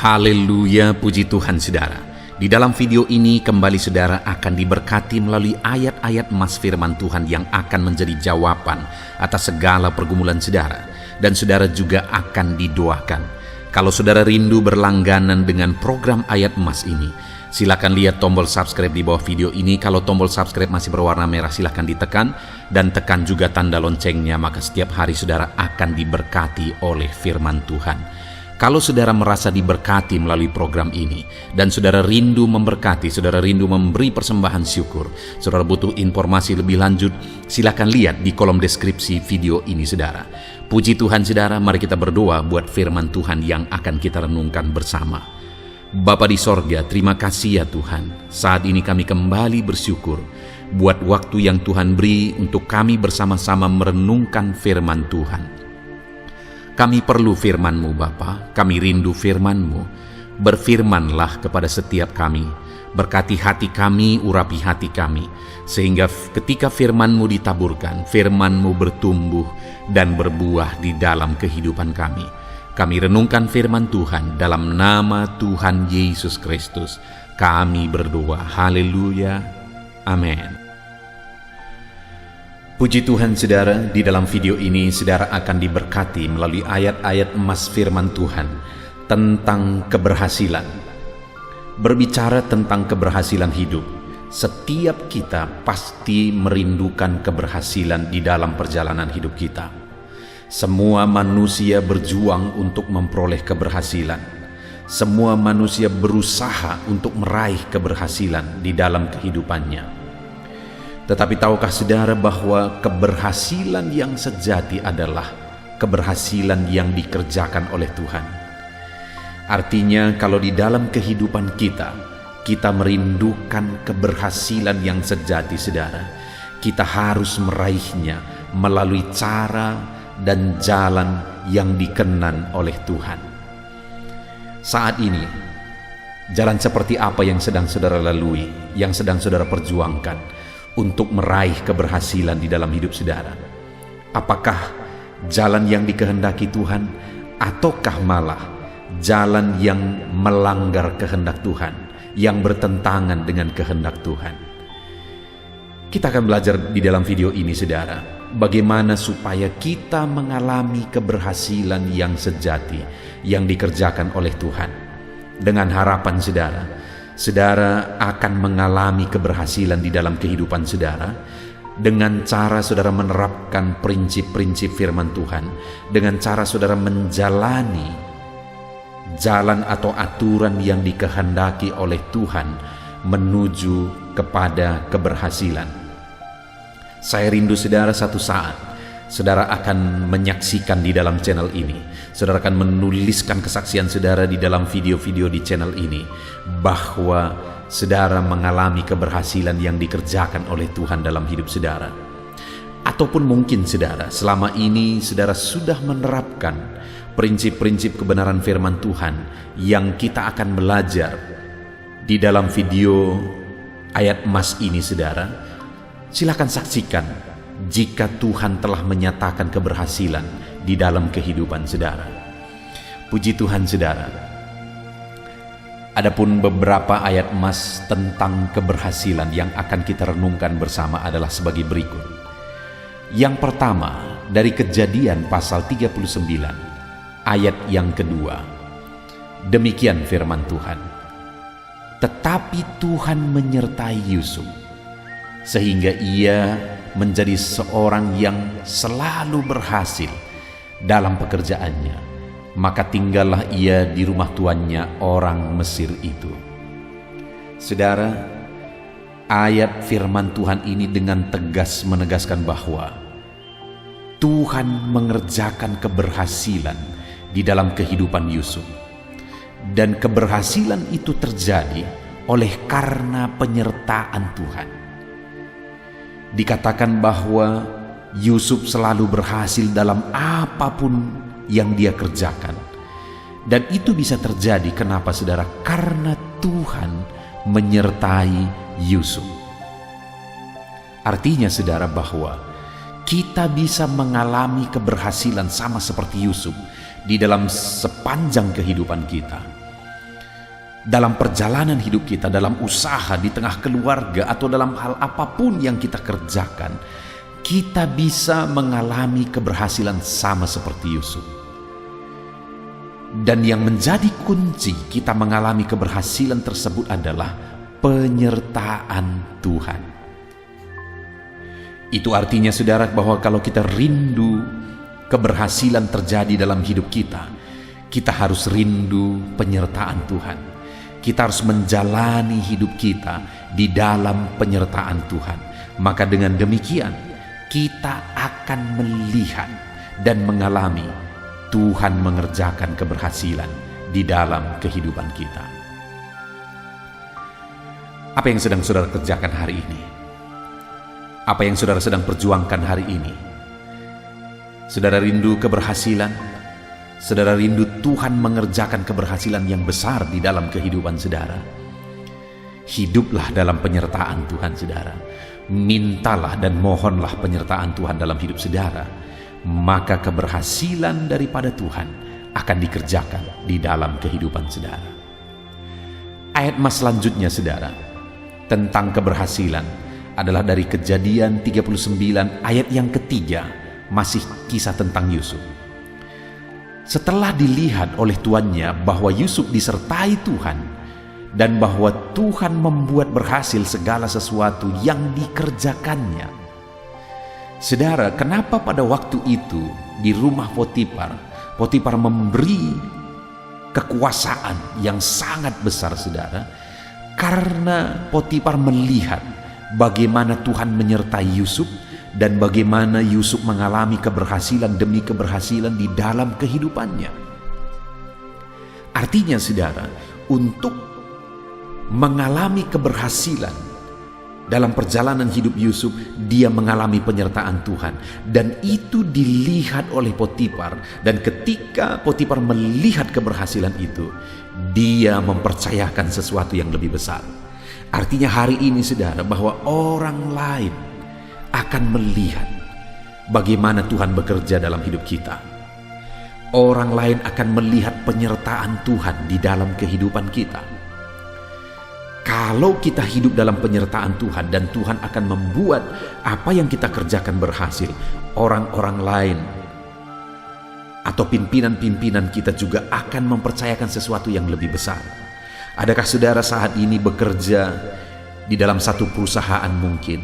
Haleluya, puji Tuhan saudara. Di dalam video ini kembali saudara akan diberkati melalui ayat-ayat emas firman Tuhan yang akan menjadi jawaban atas segala pergumulan saudara. Dan saudara juga akan didoakan. Kalau saudara rindu berlangganan dengan program ayat emas ini, silakan lihat tombol subscribe di bawah video ini. Kalau tombol subscribe masih berwarna merah, silakan ditekan. Dan tekan juga tanda loncengnya, maka setiap hari saudara akan diberkati oleh firman Tuhan. Kalau saudara merasa diberkati melalui program ini, dan saudara rindu memberkati, saudara rindu memberi persembahan syukur, saudara butuh informasi lebih lanjut, silakan lihat di kolom deskripsi video ini saudara. Puji Tuhan saudara, mari kita berdoa buat firman Tuhan yang akan kita renungkan bersama. Bapa di sorga, terima kasih ya Tuhan. Saat ini kami kembali bersyukur buat waktu yang Tuhan beri untuk kami bersama-sama merenungkan firman Tuhan. Kami perlu firman-Mu Bapa, kami rindu firman-Mu. Berfirmanlah kepada setiap kami, berkati hati kami, urapi hati kami, sehingga ketika firman-Mu ditaburkan, firman-Mu bertumbuh dan berbuah di dalam kehidupan kami. Kami renungkan firman Tuhan dalam nama Tuhan Yesus Kristus. Kami berdoa, haleluya, amin. Puji Tuhan saudara, di dalam video ini saudara akan diberkati melalui ayat-ayat emas firman Tuhan tentang keberhasilan. Berbicara tentang keberhasilan hidup, setiap kita pasti merindukan keberhasilan di dalam perjalanan hidup kita. Semua manusia berjuang untuk memperoleh keberhasilan. Semua manusia berusaha untuk meraih keberhasilan di dalam kehidupannya. Tetapi tahukah saudara bahwa keberhasilan yang sejati adalah keberhasilan yang dikerjakan oleh Tuhan? Artinya kalau di dalam kehidupan kita merindukan keberhasilan yang sejati saudara, kita harus meraihnya melalui cara dan jalan yang dikenan oleh Tuhan. Saat ini, jalan seperti apa yang sedang saudara lalui, yang sedang saudara perjuangkan untuk meraih keberhasilan di dalam hidup saudara? Apakah jalan yang dikehendaki Tuhan, ataukah malah jalan yang melanggar kehendak Tuhan, yang bertentangan dengan kehendak Tuhan? Kita akan belajar di dalam video ini saudara, bagaimana supaya kita mengalami keberhasilan yang sejati yang dikerjakan oleh Tuhan. Dengan harapan saudara akan mengalami keberhasilan di dalam kehidupan saudara dengan cara saudara menerapkan prinsip-prinsip firman Tuhan, dengan cara saudara menjalani jalan atau aturan yang dikehendaki oleh Tuhan menuju kepada keberhasilan. Saya rindu saudara satu saat saudara akan menyaksikan di dalam channel ini, saudara akan menuliskan kesaksian saudara di dalam video-video di channel ini, bahwa saudara mengalami keberhasilan yang dikerjakan oleh Tuhan dalam hidup saudara. Ataupun mungkin saudara, selama ini saudara sudah menerapkan prinsip-prinsip kebenaran firman Tuhan yang kita akan belajar di dalam video ayat emas ini saudara. Silakan saksikan jika Tuhan telah menyatakan keberhasilan di dalam kehidupan saudara. Puji Tuhan saudara. Adapun beberapa ayat emas tentang keberhasilan yang akan kita renungkan bersama adalah sebagai berikut. Yang pertama, dari Kejadian pasal 39 ayat yang kedua. Demikian firman Tuhan. Tetapi Tuhan menyertai Yusuf, sehingga ia menjadi seorang yang selalu berhasil dalam pekerjaannya. Maka tinggallah ia di rumah tuannya orang Mesir itu. Saudara, ayat firman Tuhan ini dengan tegas menegaskan bahwa Tuhan mengerjakan keberhasilan di dalam kehidupan Yusuf. Dan keberhasilan itu terjadi oleh karena penyertaan Tuhan. Dikatakan bahwa Yusuf selalu berhasil dalam apapun yang dia kerjakan. Dan itu bisa terjadi kenapa saudara? Karena Tuhan menyertai Yusuf. Artinya saudara bahwa kita bisa mengalami keberhasilan sama seperti Yusuf di dalam sepanjang kehidupan kita. dalam perjalanan hidup kita, dalam usaha, di tengah keluarga, atau dalam hal apapun yang kita kerjakan, kita bisa mengalami keberhasilan sama seperti Yusuf. Dan yang menjadi kunci kita mengalami keberhasilan tersebut adalah penyertaan Tuhan. Itu artinya, saudara, bahwa kalau kita rindu keberhasilan terjadi dalam hidup kita, kita harus rindu penyertaan Tuhan. Kita harus menjalani hidup kita di dalam penyertaan Tuhan. Maka dengan demikian, kita akan melihat dan mengalami Tuhan mengerjakan keberhasilan di dalam kehidupan kita. Apa yang sedang saudara kerjakan hari ini? Apa yang saudara sedang perjuangkan hari ini? Saudara rindu keberhasilan? Saudara rindu Tuhan mengerjakan keberhasilan yang besar di dalam kehidupan saudara? Hiduplah dalam penyertaan Tuhan, saudara. Mintalah dan mohonlah penyertaan Tuhan dalam hidup saudara. Maka keberhasilan daripada Tuhan akan dikerjakan di dalam kehidupan saudara. Ayat mas selanjutnya, saudara, tentang keberhasilan adalah dari Kejadian 39 ayat yang ketiga, masih kisah tentang Yusuf. Setelah dilihat oleh tuannya bahwa Yusuf disertai Tuhan dan bahwa Tuhan membuat berhasil segala sesuatu yang dikerjakannya. Saudara, kenapa pada waktu itu di rumah Potifar memberi kekuasaan yang sangat besar, saudara? Karena Potifar melihat bagaimana Tuhan menyertai Yusuf dan bagaimana Yusuf mengalami keberhasilan demi keberhasilan di dalam kehidupannya. Artinya, saudara, untuk mengalami keberhasilan dalam perjalanan hidup Yusuf, dia mengalami penyertaan Tuhan, dan itu dilihat oleh Potifar. Dan ketika Potifar melihat keberhasilan itu, dia mempercayakan sesuatu yang lebih besar. Artinya hari ini, saudara, bahwa orang lain akan melihat bagaimana Tuhan bekerja dalam hidup kita. Orang lain akan melihat penyertaan Tuhan di dalam kehidupan kita. Kalau kita hidup dalam penyertaan Tuhan dan Tuhan akan membuat apa yang kita kerjakan berhasil, orang-orang lain atau pimpinan-pimpinan kita juga akan mempercayakan sesuatu yang lebih besar. Adakah saudara saat ini bekerja di dalam satu perusahaan mungkin?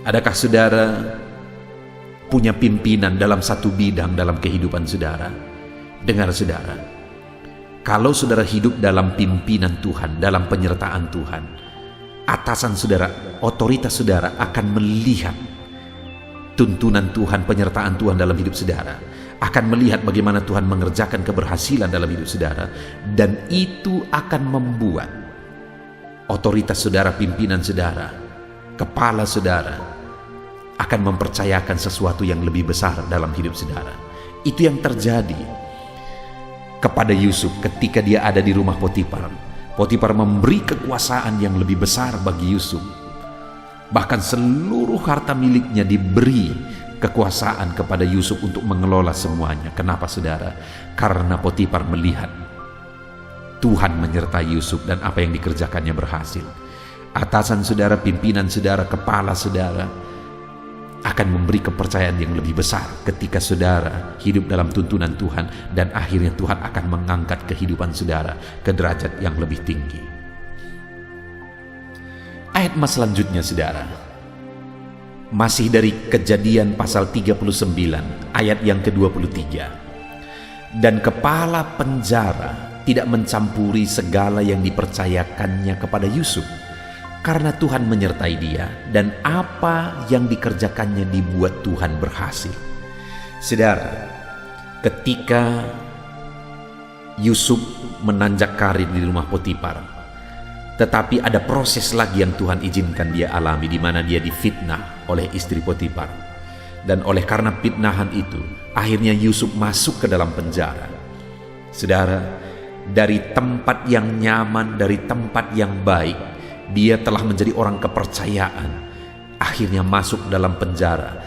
Adakah saudara punya pimpinan dalam satu bidang dalam kehidupan saudara? Dengar, saudara, kalau saudara hidup dalam pimpinan Tuhan, dalam penyertaan Tuhan, atasan saudara, otoritas saudara akan melihat tuntunan Tuhan, penyertaan Tuhan dalam hidup saudara, akan melihat bagaimana Tuhan mengerjakan keberhasilan dalam hidup saudara, dan itu akan membuat otoritas saudara, pimpinan saudara, kepala saudara akan mempercayakan sesuatu yang lebih besar dalam hidup saudara. Itu yang terjadi kepada Yusuf ketika dia ada di rumah Potifar. Potifar memberi kekuasaan yang lebih besar bagi Yusuf. Bahkan seluruh harta miliknya diberi kekuasaan kepada Yusuf untuk mengelola semuanya. Kenapa, saudara? Karena Potifar melihat Tuhan menyertai Yusuf dan apa yang dikerjakannya berhasil. Atasan saudara, pimpinan saudara, kepala saudara akan memberi kepercayaan yang lebih besar ketika saudara hidup dalam tuntunan Tuhan, dan akhirnya Tuhan akan mengangkat kehidupan saudara ke derajat yang lebih tinggi. Ayat mas selanjutnya, saudara, masih dari Kejadian pasal 39 ayat yang ke-23. Dan kepala penjara tidak mencampuri segala yang dipercayakannya kepada Yusuf, karena Tuhan menyertai dia, dan apa yang dikerjakannya dibuat Tuhan berhasil. Saudara, ketika Yusuf menanjak karir di rumah Potifar, tetapi ada proses lagi yang Tuhan izinkan dia alami, di mana dia difitnah oleh istri Potifar. Dan oleh karena fitnahan itu, akhirnya Yusuf masuk ke dalam penjara. Saudara, dari tempat yang nyaman, dari tempat yang baik, dia telah menjadi orang kepercayaan, akhirnya masuk dalam penjara,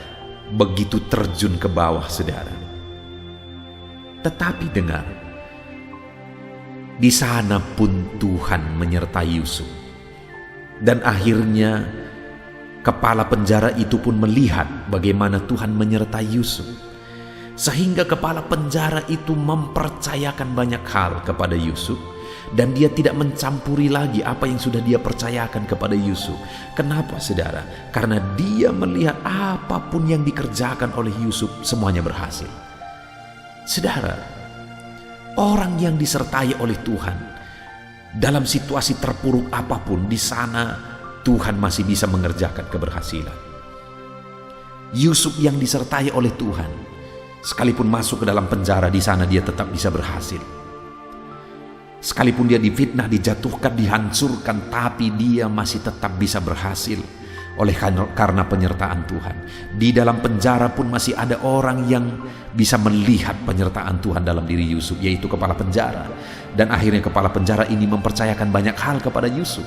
begitu terjun ke bawah, saudara. Tetapi dengar, Di sana pun Tuhan menyertai Yusuf. Dan akhirnya kepala penjara itu pun melihat bagaimana Tuhan menyertai Yusuf. Sehingga kepala penjara itu mempercayakan banyak hal kepada Yusuf. Dan dia tidak mencampuri lagi apa yang sudah dia percayakan kepada Yusuf. Kenapa saudara? Karena dia melihat apapun yang dikerjakan oleh Yusuf semuanya berhasil. Saudara, orang yang disertai oleh Tuhan dalam situasi terpuruk apapun, di sana Tuhan masih bisa mengerjakan keberhasilan. Yusuf yang disertai oleh Tuhan, sekalipun masuk ke dalam penjara, di sana dia tetap bisa berhasil. Sekalipun dia difitnah, dijatuhkan, dihancurkan, tapi dia masih tetap bisa berhasil oleh karena penyertaan Tuhan. Di dalam penjara pun masih ada orang yang bisa melihat penyertaan Tuhan dalam diri Yusuf, yaitu kepala penjara. Dan akhirnya kepala penjara ini mempercayakan banyak hal kepada Yusuf.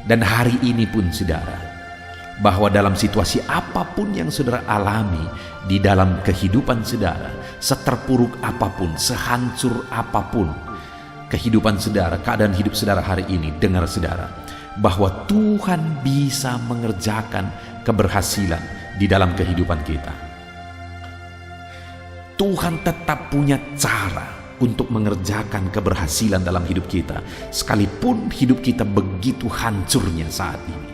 Dan hari ini pun saudara, bahwa dalam situasi apapun yang saudara alami di dalam kehidupan saudara, seterpuruk apapun, sehancur apapun kehidupan saudara, keadaan hidup saudara hari ini, dengar saudara, bahwa Tuhan bisa mengerjakan keberhasilan di dalam kehidupan kita. Tuhan tetap punya cara untuk mengerjakan keberhasilan dalam hidup kita, sekalipun hidup kita begitu hancurnya saat ini.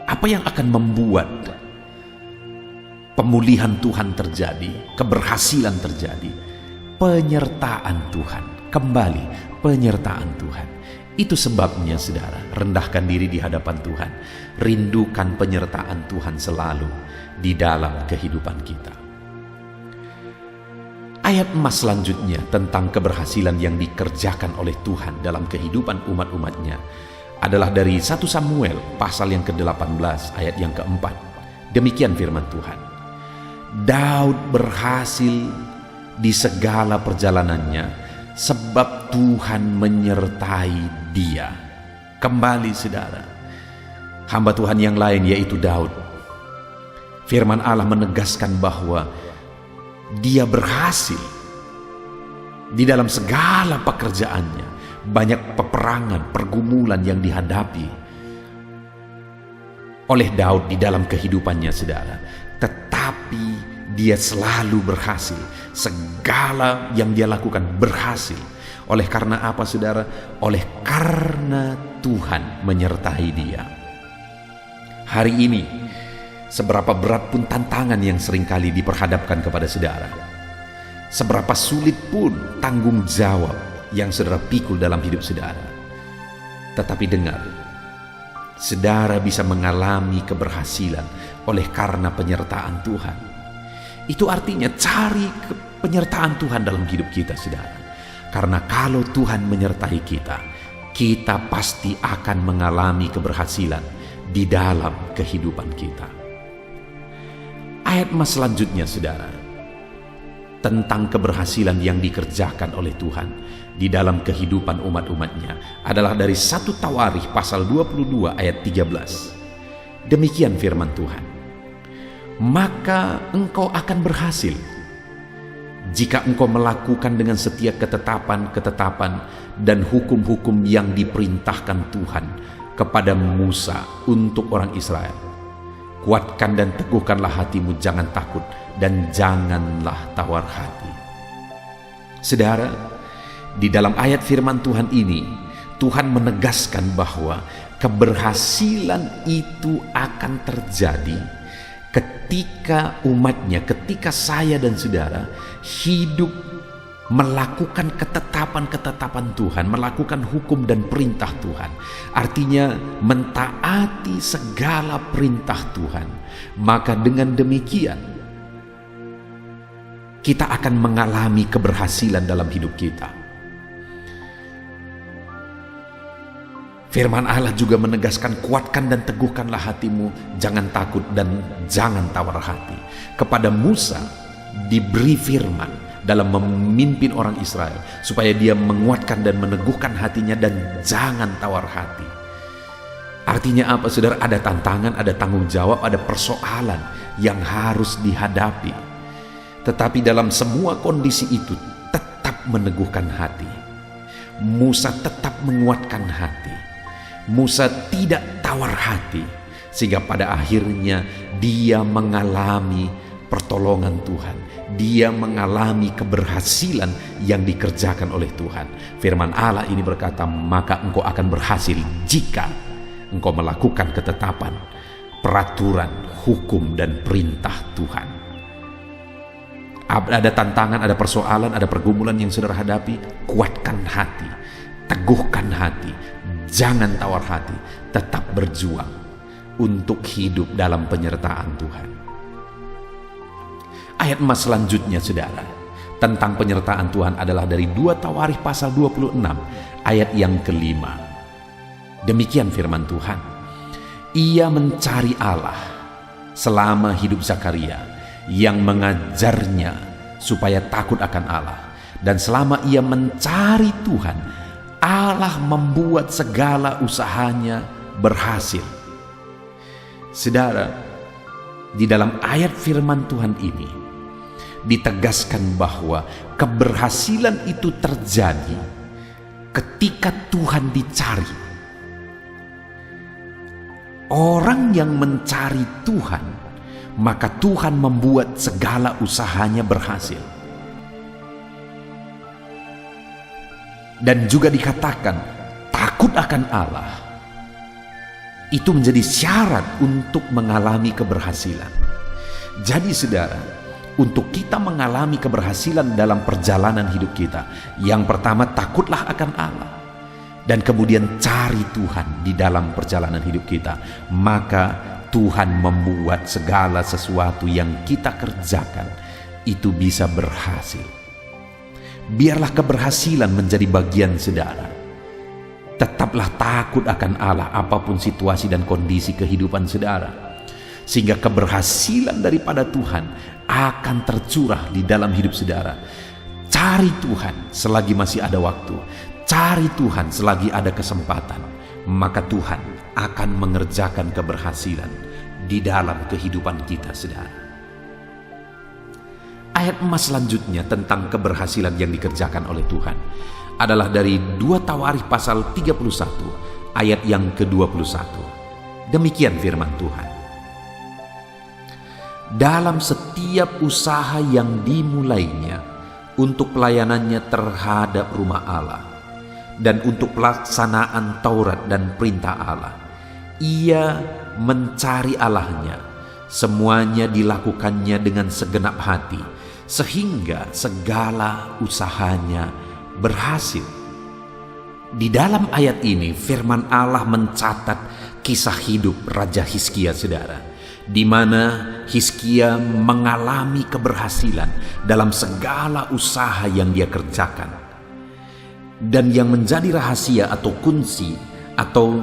Apa yang akan membuat pemulihan Tuhan terjadi, keberhasilan terjadi? Penyertaan Tuhan. Kembali, penyertaan Tuhan. Itu sebabnya saudara, rendahkan diri di hadapan Tuhan. Rindukan penyertaan Tuhan selalu di dalam kehidupan kita. Ayat emas selanjutnya tentang keberhasilan yang dikerjakan oleh Tuhan dalam kehidupan umat-umatnya adalah dari 1 Samuel pasal yang ke-18 ayat yang ke-4. Demikian firman Tuhan. Daud berhasil di segala perjalanannya sebab Tuhan menyertai dia. Kembali saudara, hamba Tuhan yang lain yaitu Daud, firman Allah menegaskan bahwa dia berhasil di dalam segala pekerjaannya. Banyak peperangan, pergumulan yang dihadapi oleh Daud di dalam kehidupannya saudara, tetapi dia selalu berhasil. Segala yang dia lakukan berhasil. Oleh karena apa saudara? Oleh karena Tuhan menyertai dia. Hari ini, seberapa berat pun tantangan yang seringkali diperhadapkan kepada saudara, seberapa sulit pun tanggung jawab yang saudara pikul dalam hidup saudara, tetapi dengar, saudara bisa mengalami keberhasilan oleh karena penyertaan Tuhan. Itu artinya cari penyertaan Tuhan dalam hidup kita saudara. Karena kalau Tuhan menyertai kita, kita pasti akan mengalami keberhasilan di dalam kehidupan kita. Ayat emas selanjutnya saudara, tentang keberhasilan yang dikerjakan oleh Tuhan di dalam kehidupan umat-umatnya adalah dari 1 Tawarikh pasal 22 ayat 13. Demikian firman Tuhan. Maka engkau akan berhasil jika engkau melakukan dengan setia ketetapan-ketetapan dan hukum-hukum yang diperintahkan Tuhan kepada Musa untuk orang Israel. Kuatkan dan teguhkanlah hatimu, jangan takut dan janganlah tawar hati. Saudara, di dalam ayat firman Tuhan ini, Tuhan menegaskan bahwa keberhasilan itu akan terjadi ketika umatnya, ketika saya dan saudara hidup melakukan ketetapan-ketetapan Tuhan, melakukan hukum dan perintah Tuhan. Artinya mentaati segala perintah Tuhan. Maka dengan demikian kita akan mengalami keberhasilan dalam hidup kita. Firman Allah juga menegaskan, kuatkan dan teguhkanlah hatimu, jangan takut dan jangan tawar hati. Kepada Musa diberi firman dalam memimpin orang Israel, supaya dia menguatkan dan meneguhkan hatinya dan jangan tawar hati. Artinya apa saudara? Ada tantangan, ada tanggung jawab, ada persoalan yang harus dihadapi. Tetapi dalam semua kondisi itu, meneguhkan hati. Musa tetap menguatkan hati. Musa tidak tawar hati, sehingga pada akhirnya dia mengalami pertolongan Tuhan. Dia mengalami keberhasilan yang dikerjakan oleh Tuhan. Firman Allah ini berkata, maka engkau akan berhasil jika engkau melakukan ketetapan, peraturan, hukum, dan perintah Tuhan. Ada tantangan, ada persoalan, ada pergumulan yang saudara hadapi, kuatkan hati, teguhkan hati, jangan tawar hati, tetap berjuang untuk hidup dalam penyertaan Tuhan. Ayat emas selanjutnya saudara, tentang penyertaan Tuhan adalah dari 2 Tawarikh pasal 26 ayat yang ke-5. Demikian firman Tuhan, ia mencari Allah selama hidup Zakaria, yang mengajarnya supaya takut akan Allah. Dan selama ia mencari Tuhan, Allah membuat segala usahanya berhasil. Saudara, di dalam ayat firman Tuhan ini ditegaskan bahwa keberhasilan itu terjadi ketika Tuhan dicari. Orang yang mencari Tuhan, maka Tuhan membuat segala usahanya berhasil. Dan juga dikatakan takut akan Allah itu menjadi syarat untuk mengalami keberhasilan. Jadi saudara, untuk kita mengalami keberhasilan dalam perjalanan hidup kita, yang pertama takutlah akan Allah, dan kemudian cari Tuhan di dalam perjalanan hidup kita, maka Tuhan membuat segala sesuatu yang kita kerjakan itu bisa berhasil. Biarlah keberhasilan menjadi bagian saudara. Tetaplah takut akan Allah apapun situasi dan kondisi kehidupan saudara, sehingga keberhasilan daripada Tuhan akan tercurah di dalam hidup saudara. Cari Tuhan selagi masih ada waktu, cari Tuhan selagi ada kesempatan, maka Tuhan akan mengerjakan keberhasilan di dalam kehidupan kita, saudara. Ayat emas selanjutnya tentang keberhasilan yang dikerjakan oleh Tuhan adalah dari 2 Tawarikh pasal 31 ayat yang ke-21. Demikian firman Tuhan, dalam setiap usaha yang dimulainya untuk pelayanannya terhadap rumah Allah dan untuk pelaksanaan Taurat dan perintah Allah, ia mencari Allahnya. Semuanya dilakukannya dengan segenap hati, sehingga segala usahanya berhasil. Di dalam ayat ini firman Allah mencatat kisah hidup Raja Hizkia, saudara, di mana Hizkia mengalami keberhasilan dalam segala usaha yang dia kerjakan. Dan yang menjadi rahasia atau kunci atau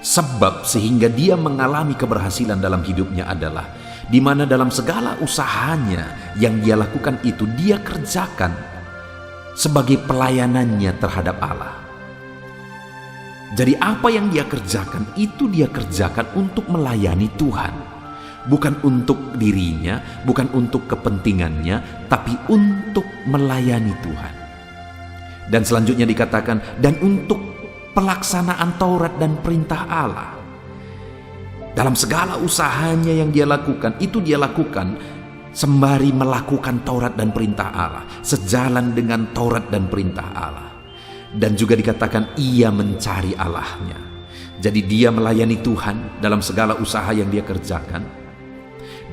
sebab sehingga dia mengalami keberhasilan dalam hidupnya adalah di mana dalam segala usahanya yang dia lakukan itu dia kerjakan sebagai pelayanannya terhadap Allah. Jadi apa yang dia kerjakan itu dia kerjakan untuk melayani Tuhan, bukan untuk dirinya, bukan untuk kepentingannya, tapi untuk melayani Tuhan. Dan selanjutnya dikatakan, dan untuk pelaksanaan Taurat dan perintah Allah. Dalam segala usahanya yang dia lakukan, itu dia lakukan sembari melakukan Taurat dan perintah Allah, sejalan dengan Taurat dan perintah Allah. Dan juga dikatakan ia mencari Allahnya. Jadi dia melayani Tuhan dalam segala usaha yang dia kerjakan.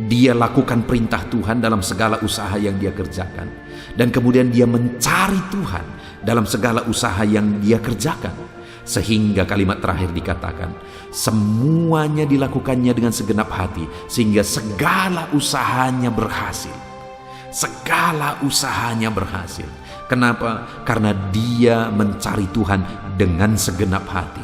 Dia lakukan perintah Tuhan dalam segala usaha yang dia kerjakan. Dan kemudian dia mencari Tuhan dalam segala usaha yang dia kerjakan. Sehingga kalimat terakhir dikatakan, semuanya dilakukannya dengan segenap hati, sehingga segala usahanya berhasil. Segala usahanya berhasil. Kenapa? Karena dia mencari Tuhan dengan segenap hati.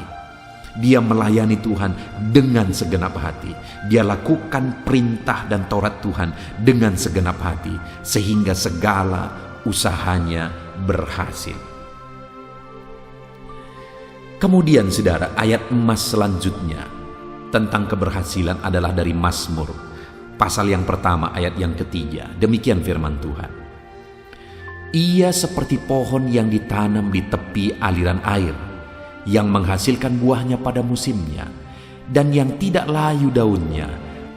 Dia melayani Tuhan dengan segenap hati. Dia lakukan perintah dan Taurat Tuhan dengan segenap hati, sehingga segala usahanya berhasil. Kemudian saudara, ayat emas selanjutnya tentang keberhasilan adalah dari Mazmur pasal yang pertama ayat yang ketiga. Demikian firman Tuhan, Ia seperti pohon yang ditanam di tepi aliran air, yang menghasilkan buahnya pada musimnya, dan yang tidak layu daunnya.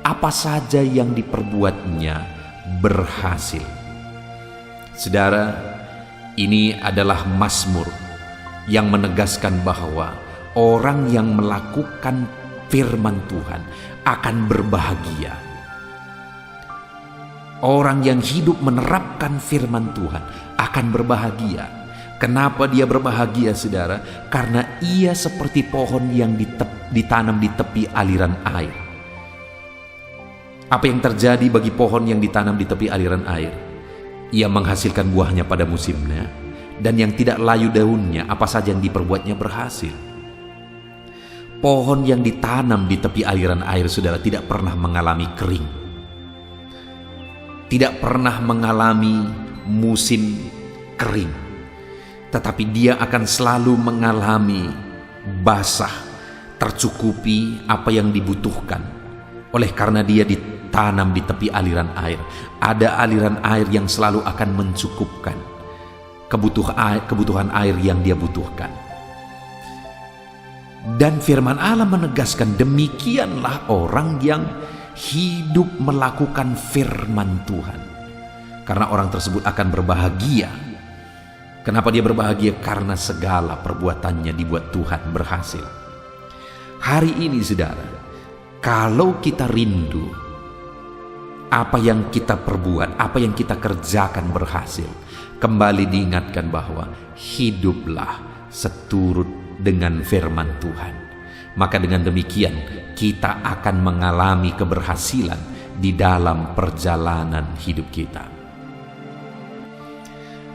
Apa saja yang diperbuatnya berhasil. Saudara, ini adalah mazmur yang menegaskan bahwa orang yang melakukan firman Tuhan akan berbahagia. Orang yang hidup menerapkan firman Tuhan akan berbahagia. Kenapa dia berbahagia, saudara? Karena ia seperti pohon yang ditanam di tepi aliran air. Apa yang terjadi bagi pohon yang ditanam di tepi aliran air? Ia menghasilkan buahnya pada musimnya, dan yang tidak layu daunnya, apa saja yang diperbuatnya berhasil. Pohon yang ditanam di tepi aliran air, saudara, tidak pernah mengalami kering, tidak pernah mengalami musim kering, tetapi dia akan selalu mengalami basah, tercukupi apa yang dibutuhkan. Oleh karena dia ditanam di tepi aliran air, ada aliran air yang selalu akan mencukupkan kebutuhan air yang dia butuhkan. Dan firman Allah menegaskan, demikianlah orang yang hidup melakukan firman Tuhan, karena orang tersebut akan berbahagia. Kenapa dia berbahagia? Karena segala perbuatannya dibuat Tuhan berhasil. Hari ini, saudara, kalau kita rindu apa yang kita perbuat, apa yang kita kerjakan berhasil, kembali diingatkan bahwa hiduplah seturut dengan firman Tuhan. Maka dengan demikian kita akan mengalami keberhasilan di dalam perjalanan hidup kita.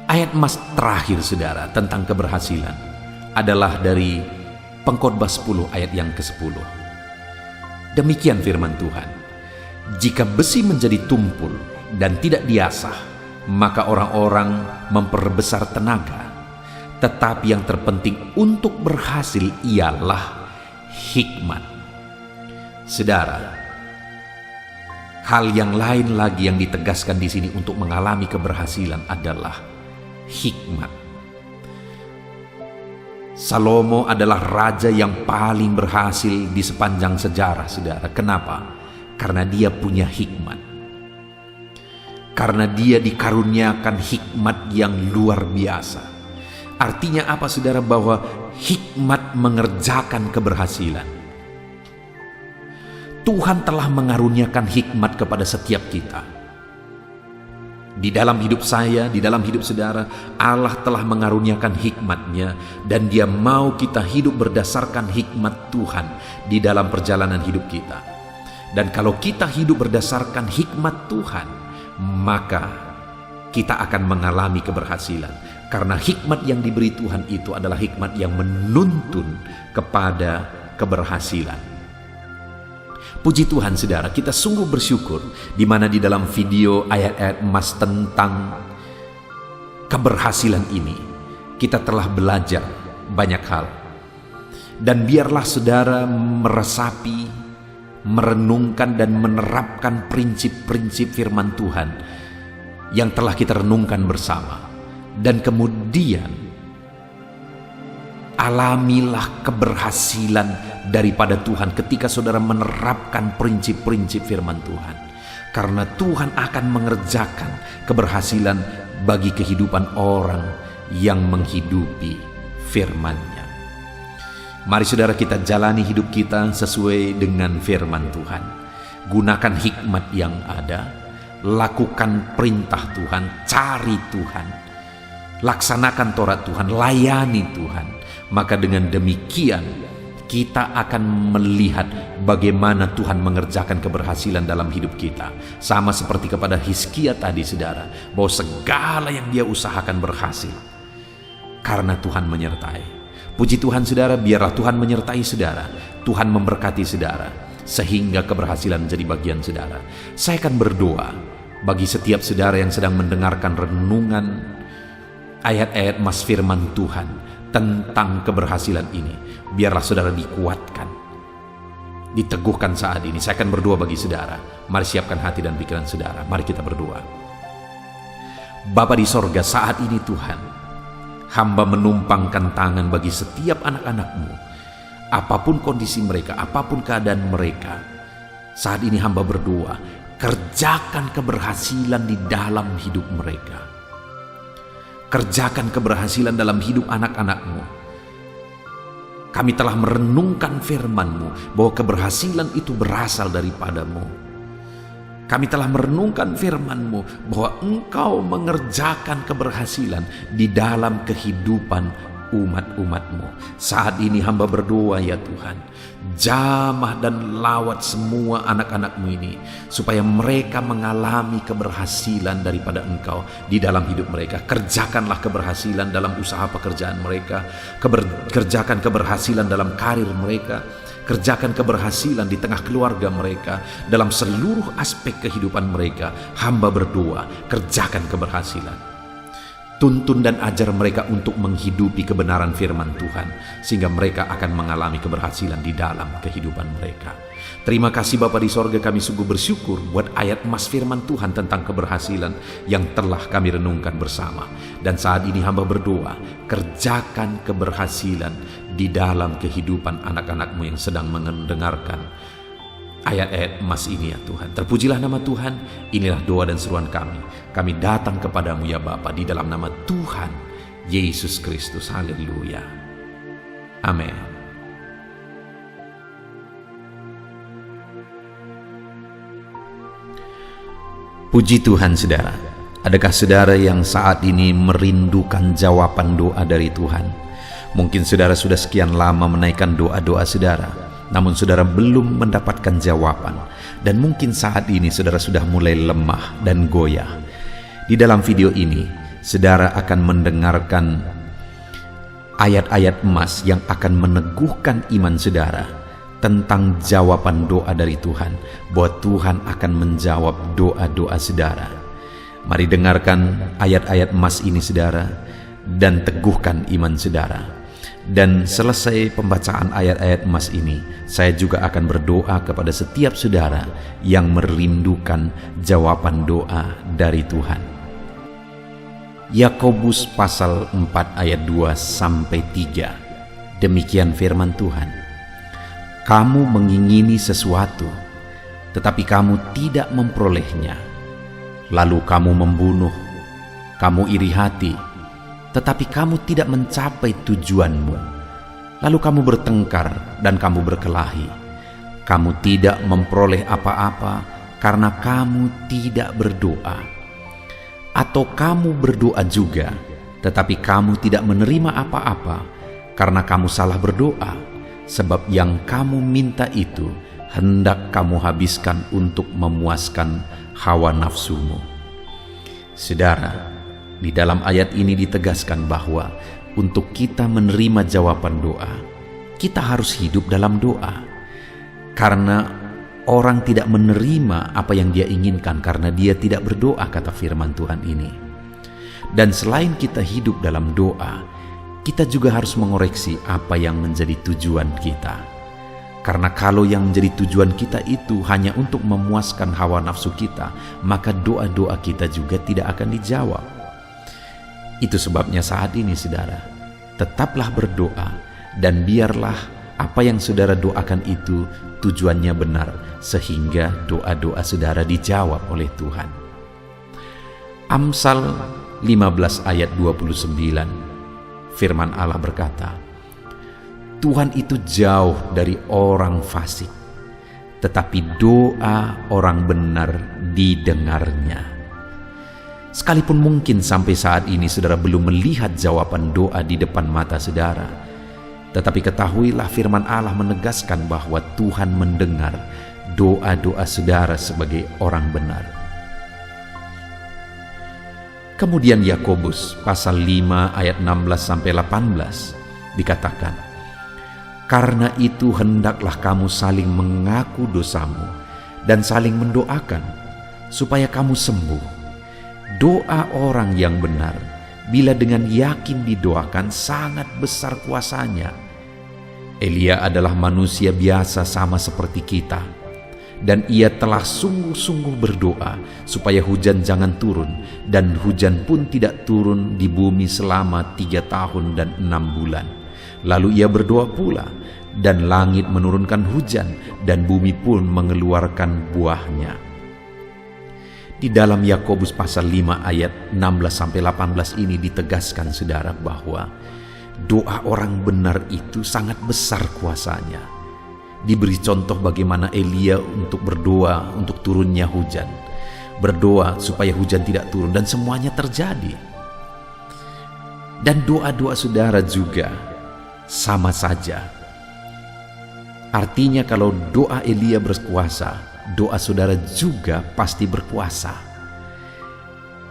Ayat emas terakhir, saudara, tentang keberhasilan adalah dari Pengkhotbah 10 ayat yang ke-10. Demikian firman Tuhan, jika besi menjadi tumpul dan tidak diasah, maka orang-orang memperbesar tenaga. Tetapi yang terpenting untuk berhasil ialah hikmat. Saudara, hal yang lain lagi yang ditegaskan di sini untuk mengalami keberhasilan adalah hikmat. Salomo adalah raja yang paling berhasil di sepanjang sejarah, saudara. Kenapa? Karena dia punya hikmat. Karena dia dikaruniakan hikmat yang luar biasa. Artinya apa, saudara? Bahwa hikmat mengerjakan keberhasilan. Tuhan telah mengaruniakan hikmat kepada setiap kita. Di dalam hidup saya, di dalam hidup saudara, Allah telah mengaruniakan hikmat-Nya, dan Dia mau kita hidup berdasarkan hikmat Tuhan di dalam perjalanan hidup kita. Dan kalau kita hidup berdasarkan hikmat Tuhan, maka kita akan mengalami keberhasilan. Karena hikmat yang diberi Tuhan itu adalah hikmat yang menuntun kepada keberhasilan. Puji Tuhan, saudara, kita sungguh bersyukur di mana di dalam video ayat-ayat emas tentang keberhasilan ini kita telah belajar banyak hal. Dan biarlah saudara meresapi, merenungkan dan menerapkan prinsip-prinsip firman Tuhan yang telah kita renungkan bersama. Dan kemudian alamilah keberhasilan daripada Tuhan ketika saudara menerapkan prinsip-prinsip firman Tuhan. Karena Tuhan akan mengerjakan keberhasilan bagi kehidupan orang yang menghidupi firman-Nya. Mari saudara, kita jalani hidup kita sesuai dengan firman Tuhan. Gunakan hikmat yang ada, lakukan perintah Tuhan, cari Tuhan, laksanakan Taurat Tuhan, layani Tuhan. Maka dengan demikian kita akan melihat bagaimana Tuhan mengerjakan keberhasilan dalam hidup kita. Sama seperti kepada Hizkia tadi, saudara, bahwa segala yang dia usahakan berhasil karena Tuhan menyertai. Puji Tuhan, saudara, biarlah Tuhan menyertai saudara, Tuhan memberkati saudara, sehingga keberhasilan menjadi bagian saudara. Saya akan berdoa bagi setiap saudara yang sedang mendengarkan renungan ayat-ayat emas firman Tuhan tentang keberhasilan ini. Biarlah saudara dikuatkan, diteguhkan saat ini. Saya akan berdoa bagi saudara. Mari siapkan hati dan pikiran saudara. Mari kita berdoa. Bapa di sorga, saat ini Tuhan, hamba menumpangkan tangan bagi setiap anak-anak-Mu. Apapun kondisi mereka, apapun keadaan mereka, saat ini hamba berdoa, kerjakan keberhasilan di dalam hidup mereka. Kerjakan keberhasilan dalam hidup anak-anak-Mu. Kami telah merenungkan firman-Mu bahwa keberhasilan itu berasal daripada-Mu. Kami telah merenungkan firman-Mu bahwa Engkau mengerjakan keberhasilan di dalam kehidupan umat-umat-Mu. Saat ini hamba berdoa ya Tuhan, jamah dan lawat semua anak-anak-Mu ini, supaya mereka mengalami keberhasilan daripada Engkau di dalam hidup mereka. Kerjakanlah keberhasilan dalam usaha pekerjaan mereka, kerjakan keberhasilan dalam karir mereka, kerjakan keberhasilan di tengah keluarga mereka, dalam seluruh aspek kehidupan mereka. Hamba berdoa, kerjakan keberhasilan. Tuntun dan ajar mereka untuk menghidupi kebenaran firman Tuhan, sehingga mereka akan mengalami keberhasilan di dalam kehidupan mereka. Terima kasih Bapa di sorga, kami sungguh bersyukur buat ayat emas firman Tuhan tentang keberhasilan yang telah kami renungkan bersama. Dan saat ini hamba berdoa, kerjakan keberhasilan di dalam kehidupan anak-anak-Mu yang sedang mendengarkan ayat-ayat emas ini ya Tuhan. Terpujilah nama Tuhan. Inilah doa dan seruan kami. Kami datang kepadamu ya Bapa di dalam nama Tuhan Yesus Kristus. Haleluya. Amin. Puji Tuhan saudara. Adakah saudara yang saat ini merindukan jawaban doa dari Tuhan? Mungkin saudara sudah sekian lama menaikkan doa-doa saudara, namun saudara belum mendapatkan jawaban. Dan mungkin saat ini saudara sudah mulai lemah dan goyah. Di dalam video ini, saudara akan mendengarkan ayat-ayat emas yang akan meneguhkan iman saudara tentang jawaban doa dari Tuhan, bahwa Tuhan akan menjawab doa-doa saudara. Mari dengarkan ayat-ayat emas ini saudara, dan teguhkan iman saudara. Dan selesai pembacaan ayat-ayat emas ini, saya juga akan berdoa kepada setiap saudara yang merindukan jawaban doa dari Tuhan. Yakobus pasal 4 ayat 2-3. Demikian firman Tuhan. Kamu mengingini sesuatu, tetapi kamu tidak memperolehnya. Lalu kamu membunuh, kamu iri hati, tetapi kamu tidak mencapai tujuanmu. Lalu kamu bertengkar dan kamu berkelahi. Kamu tidak memperoleh apa-apa karena kamu tidak berdoa. Atau kamu berdoa juga, tetapi kamu tidak menerima apa-apa karena kamu salah berdoa, sebab yang kamu minta itu hendak kamu habiskan untuk memuaskan hawa nafsumu. Saudara, di dalam ayat ini ditegaskan bahwa untuk kita menerima jawaban doa, kita harus hidup dalam doa. Karena orang tidak menerima apa yang dia inginkan karena dia tidak berdoa, kata firman Tuhan ini. Dan selain kita hidup dalam doa, kita juga harus mengoreksi apa yang menjadi tujuan kita. Karena kalau yang menjadi tujuan kita itu hanya untuk memuaskan hawa nafsu kita, maka doa-doa kita juga tidak akan dijawab. Itu sebabnya saat ini saudara, tetaplah berdoa, dan biarlah apa yang saudara doakan itu tujuannya benar, sehingga doa-doa saudara dijawab oleh Tuhan. Amsal 15 ayat 29, firman Allah berkata, Tuhan itu jauh dari orang fasik, tetapi doa orang benar didengarnya. Sekalipun mungkin sampai saat ini saudara belum melihat jawaban doa di depan mata saudara, tetapi ketahuilah firman Allah menegaskan bahwa Tuhan mendengar doa-doa saudara sebagai orang benar. Kemudian Yakobus pasal 5 ayat 16-18 dikatakan, karena itu hendaklah kamu saling mengaku dosamu dan saling mendoakan supaya kamu sembuh. Doa orang yang benar bila dengan yakin didoakan sangat besar kuasanya. Elia adalah manusia biasa sama seperti kita, Dan ia telah sungguh-sungguh berdoa supaya hujan jangan turun, dan hujan pun tidak turun di bumi selama 3 tahun dan 6 bulan. Lalu ia berdoa pula, dan langit menurunkan hujan, dan bumi pun mengeluarkan buahnya. Di dalam Yakobus pasal 5 ayat 16-18 ini ditegaskan saudara bahwa doa orang benar itu sangat besar kuasanya. Diberi contoh bagaimana Elia untuk berdoa untuk turunnya hujan, berdoa supaya hujan tidak turun, dan semuanya terjadi. Dan doa-doa saudara juga sama saja. Artinya kalau doa Elia berkuasa, doa saudara juga pasti berkuasa.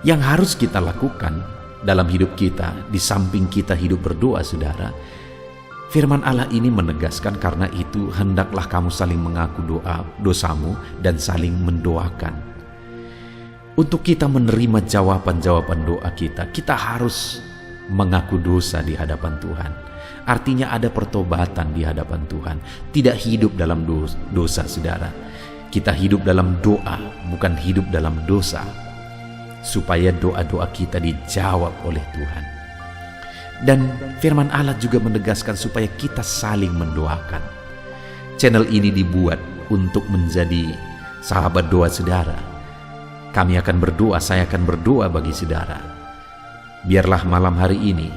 Yang harus kita lakukan dalam hidup kita, di samping kita hidup berdoa saudara, firman Allah ini menegaskan, karena itu hendaklah kamu saling mengaku dosamu dan saling mendoakan. Untuk kita menerima jawaban-jawaban doa kita, kita harus mengaku dosa di hadapan Tuhan. Artinya ada pertobatan di hadapan Tuhan. Tidak hidup dalam dosa saudara. Kita hidup dalam doa, bukan hidup dalam dosa. Supaya doa-doa kita dijawab oleh Tuhan. Dan firman Allah juga menegaskan supaya kita saling mendoakan. Channel ini dibuat untuk menjadi sahabat doa saudara. Kami akan berdoa, saya akan berdoa bagi saudara. Biarlah malam hari ini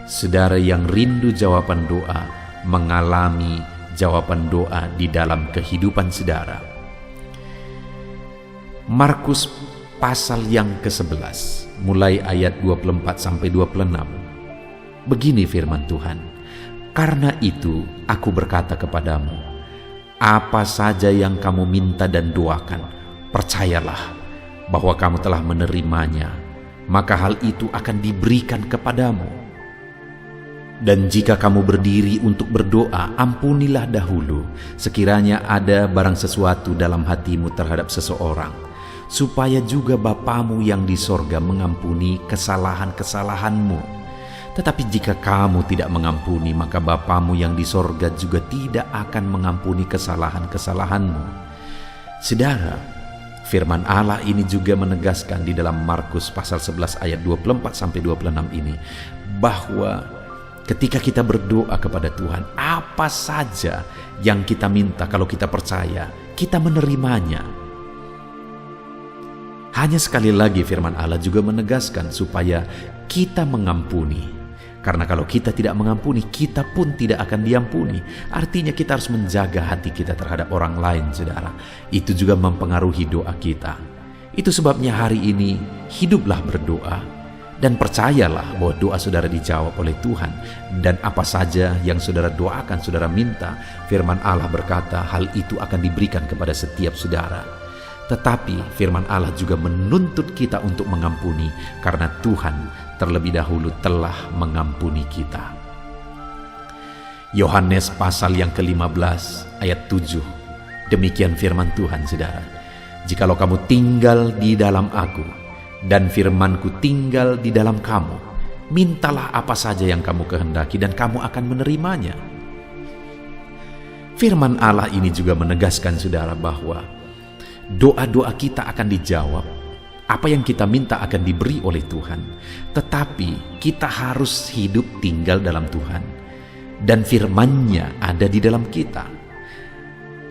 saudara yang rindu jawaban doa mengalami jawaban doa di dalam kehidupan saudara. Markus pasal yang ke-11 mulai ayat 24-26. Begini firman Tuhan, "Karena itu aku berkata kepadamu, apa saja yang kamu minta dan doakan, percayalah bahwa kamu telah menerimanya, maka hal itu akan diberikan kepadamu. Dan jika kamu berdiri untuk berdoa, ampunilah dahulu sekiranya ada barang sesuatu dalam hatimu terhadap seseorang, supaya juga Bapamu yang di sorga mengampuni kesalahan-kesalahanmu. Tetapi jika kamu tidak mengampuni, maka Bapamu yang di sorga juga tidak akan mengampuni kesalahan-kesalahanmu." Saudara, firman Allah ini juga menegaskan di dalam Markus pasal 11 ayat 24-26 ini, bahwa ketika kita berdoa kepada Tuhan, apa saja yang kita minta, kalau kita percaya, kita menerimanya. Hanya sekali lagi firman Allah juga menegaskan supaya kita mengampuni. Karena kalau kita tidak mengampuni, kita pun tidak akan diampuni. Artinya kita harus menjaga hati kita terhadap orang lain, saudara. Itu juga mempengaruhi doa kita. Itu sebabnya hari ini hiduplah berdoa. Dan percayalah bahwa doa saudara dijawab oleh Tuhan. Dan apa saja yang saudara doakan, saudara minta, firman Allah berkata hal itu akan diberikan kepada setiap saudara. Tetapi firman Allah juga menuntut kita untuk mengampuni, karena Tuhan terlebih dahulu telah mengampuni kita. Yohanes pasal yang ke-15 ayat 7. Demikian firman Tuhan saudara, "Jikalau kamu tinggal di dalam aku, dan firmanku tinggal di dalam kamu, mintalah apa saja yang kamu kehendaki dan kamu akan menerimanya." Firman Allah ini juga menegaskan saudara bahwa doa-doa kita akan dijawab, apa yang kita minta akan diberi oleh Tuhan. Tetapi kita harus hidup tinggal dalam Tuhan, dan firman-Nya ada di dalam kita.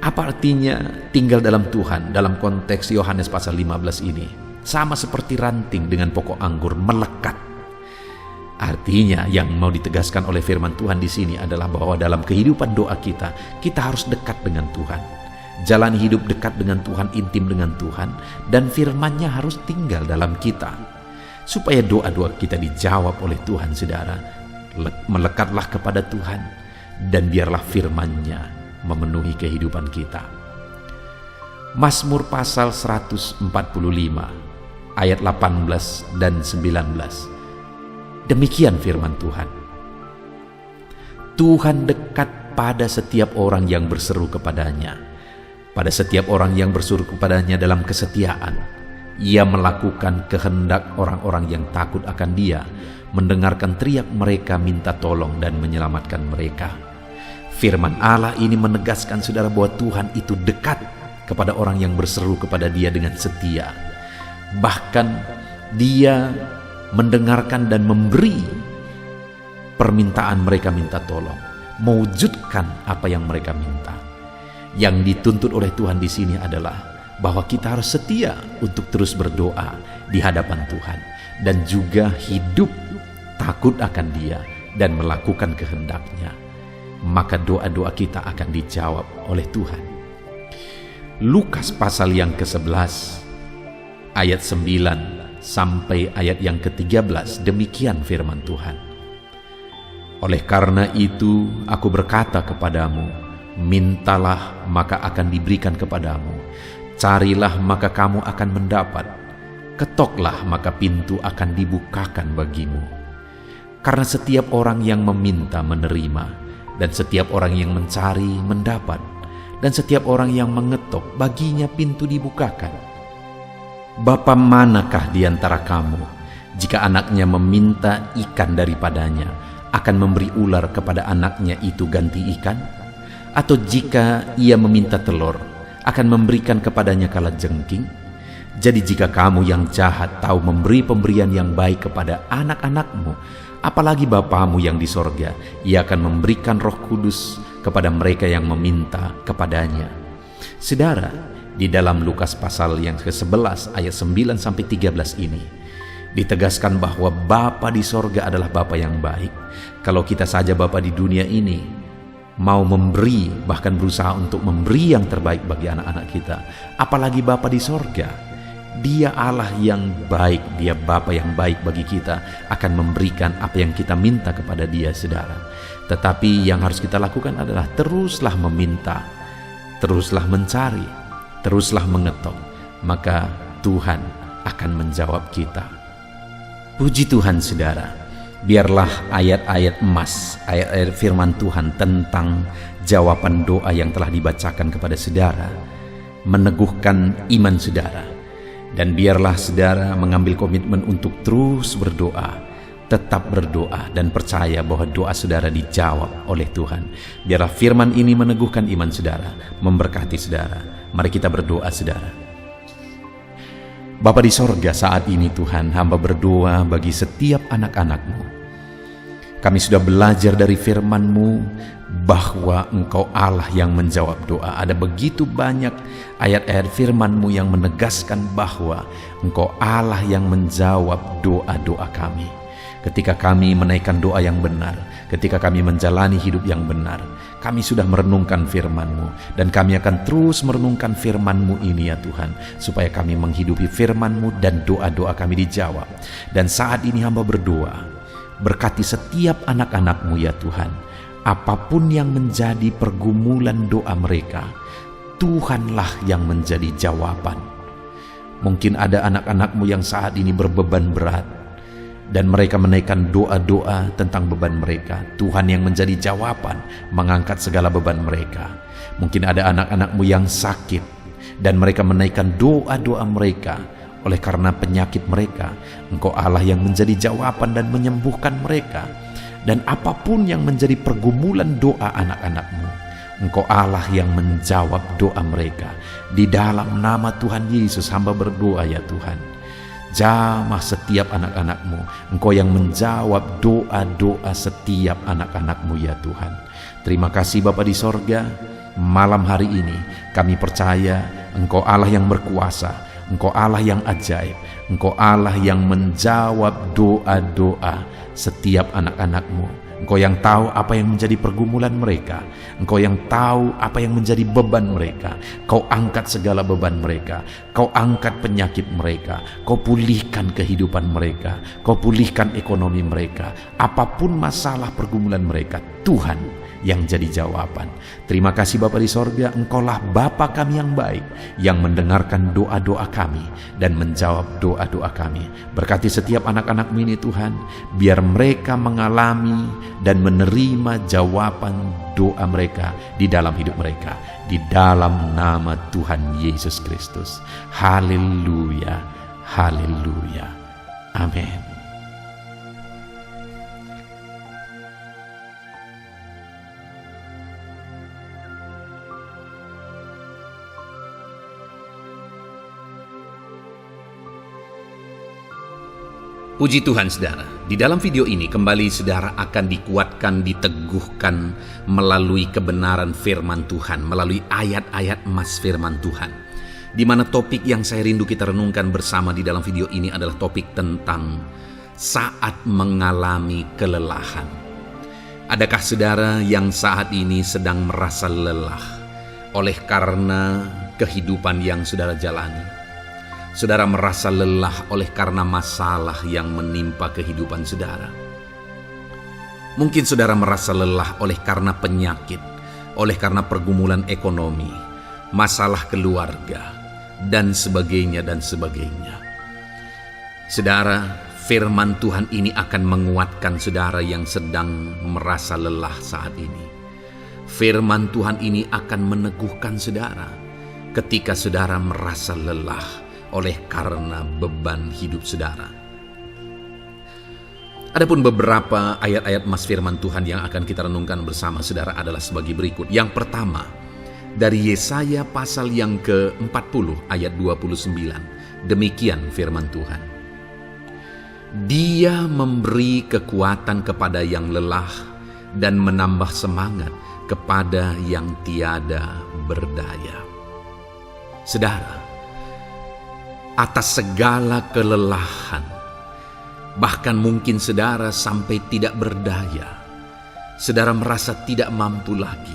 Apa artinya tinggal dalam Tuhan dalam konteks Yohanes pasal 15 ini? Sama seperti ranting dengan pokok anggur melekat. Artinya yang mau ditegaskan oleh firman Tuhan di sini adalah bahwa dalam kehidupan doa kita harus dekat dengan Tuhan. Jalani hidup dekat dengan Tuhan, intim dengan Tuhan, dan firman-Nya harus tinggal dalam kita. Supaya doa-doa kita dijawab oleh Tuhan, saudara, melekatlah kepada Tuhan, dan biarlah firman-Nya memenuhi kehidupan kita. Mazmur pasal 145 ayat 18 dan 19. Demikian firman Tuhan, "Tuhan dekat pada setiap orang yang berseru kepadanya, pada setiap orang yang berseru kepadanya dalam kesetiaan. Ia melakukan kehendak orang-orang yang takut akan Dia, mendengarkan teriak mereka minta tolong dan menyelamatkan mereka." Firman Allah ini menegaskan saudara bahwa Tuhan itu dekat kepada orang yang berseru kepada Dia dengan setia. Bahkan Dia mendengarkan dan memberi permintaan mereka minta tolong, mewujudkan apa yang mereka minta. Yang dituntut oleh Tuhan di sini adalah bahwa kita harus setia untuk terus berdoa di hadapan Tuhan dan juga hidup takut akan Dia dan melakukan kehendak-Nya. Maka doa-doa kita akan dijawab oleh Tuhan. Lukas pasal yang ke-11 ayat 9 sampai ayat yang ke-13, demikian firman Tuhan. Oleh karena itu aku berkata kepadamu, mintalah maka akan diberikan kepadamu, carilah maka kamu akan mendapat, ketoklah maka pintu akan dibukakan bagimu. Karena setiap orang yang meminta menerima, dan setiap orang yang mencari mendapat, dan setiap orang yang mengetok baginya pintu dibukakan. Bapa manakah di antara kamu, jika anaknya meminta ikan daripadanya, akan memberi ular kepada anaknya itu ganti ikan? Atau jika ia meminta telur, akan memberikan kepadanya kalajengking? Jadi jika kamu yang jahat tahu memberi pemberian yang baik kepada anak-anakmu, apalagi Bapamu yang di sorga, Ia akan memberikan Roh Kudus kepada mereka yang meminta kepadanya. Saudara, di dalam Lukas pasal yang ke-11 ayat 9 sampai 13 ini ditegaskan bahwa Bapa di sorga adalah Bapa yang baik. Kalau kita saja Bapa di dunia ini mau memberi, bahkan berusaha untuk memberi yang terbaik bagi anak-anak kita, apalagi Bapa di sorga. Dia Allah yang baik, Dia Bapa yang baik bagi kita, akan memberikan apa yang kita minta kepada Dia, saudara. Tetapi yang harus kita lakukan adalah teruslah meminta, teruslah mencari, teruslah mengetok, maka Tuhan akan menjawab kita. Puji Tuhan, saudara. Biarlah ayat-ayat emas, ayat-ayat firman Tuhan tentang jawaban doa yang telah dibacakan kepada saudara meneguhkan iman saudara. Dan biarlah saudara mengambil komitmen untuk terus berdoa, tetap berdoa dan percaya bahwa doa saudara dijawab oleh Tuhan. Biarlah firman ini meneguhkan iman saudara, memberkati saudara. Mari kita berdoa, saudara. Bapa di sorga, saat ini Tuhan, hamba berdoa bagi setiap anak-anak-Mu. Kami sudah belajar dari firman-Mu bahwa Engkau Allah yang menjawab doa. Ada begitu banyak ayat-ayat firman-Mu yang menegaskan bahwa Engkau Allah yang menjawab doa-doa kami. Ketika kami menaikkan doa yang benar, ketika kami menjalani hidup yang benar, kami sudah merenungkan firman-Mu, dan kami akan terus merenungkan firman-Mu ini ya Tuhan, supaya kami menghidupi firman-Mu dan doa-doa kami dijawab. Dan saat ini hamba berdoa, berkati setiap anak-anak-Mu ya Tuhan, apapun yang menjadi pergumulan doa mereka, Tuhanlah yang menjadi jawaban. Mungkin ada anak-anak-Mu yang saat ini berbeban berat, dan mereka menaikkan doa-doa tentang beban mereka. Tuhan yang menjadi jawaban, mengangkat segala beban mereka. Mungkin ada anak-anak-Mu yang sakit, dan mereka menaikkan doa-doa mereka. Oleh karena penyakit mereka, Engkau Allah yang menjadi jawaban dan menyembuhkan mereka. Dan apapun yang menjadi pergumulan doa anak-anak-Mu, Engkau Allah yang menjawab doa mereka. Di dalam nama Tuhan Yesus hamba berdoa ya Tuhan, jamah setiap anak-anak-Mu. Engkau yang menjawab doa-doa setiap anak-anak-Mu ya Tuhan. Terima kasih Bapa di sorga. Malam hari ini kami percaya Engkau Allah yang berkuasa, Engkau Allah yang ajaib, Engkau Allah yang menjawab doa-doa setiap anak-anak-Mu. Engkau yang tahu apa yang menjadi pergumulan mereka. Engkau yang tahu apa yang menjadi beban mereka. Kau angkat segala beban mereka. Kau angkat penyakit mereka. Kau pulihkan kehidupan mereka. Kau pulihkan ekonomi mereka. Apapun masalah pergumulan mereka, Tuhan yang jadi jawaban. Terima kasih Bapa di sorga, Engkaulah Bapa kami yang baik, yang mendengarkan doa-doa kami dan menjawab doa-doa kami. Berkati setiap anak-anak-Mu ini Tuhan, biar mereka mengalami dan menerima jawaban doa mereka di dalam hidup mereka, di dalam nama Tuhan Yesus Kristus. Haleluya, haleluya, amin. Puji Tuhan saudara, di dalam video ini kembali saudara akan dikuatkan, diteguhkan melalui kebenaran firman Tuhan, melalui ayat-ayat emas firman Tuhan. Di mana topik yang saya rindu kita renungkan bersama di dalam video ini adalah topik tentang saat mengalami kelelahan. Adakah saudara yang saat ini sedang merasa lelah oleh karena kehidupan yang saudara jalani? Saudara merasa lelah oleh karena masalah yang menimpa kehidupan saudara. Mungkin saudara merasa lelah oleh karena penyakit, oleh karena pergumulan ekonomi, masalah keluarga, dan sebagainya dan sebagainya. Saudara, firman Tuhan ini akan menguatkan saudara yang sedang merasa lelah saat ini. Firman Tuhan ini akan meneguhkan saudara ketika saudara merasa lelah oleh karena beban hidup saudara. Adapun beberapa ayat-ayat emas firman Tuhan yang akan kita renungkan bersama saudara adalah sebagai berikut. Yang pertama, dari Yesaya pasal yang ke-40 ayat 29. Demikian firman Tuhan. Dia memberi kekuatan kepada yang lelah dan menambah semangat kepada yang tiada berdaya. Saudara, atas segala kelelahan, bahkan mungkin saudara sampai tidak berdaya, saudara merasa tidak mampu lagi,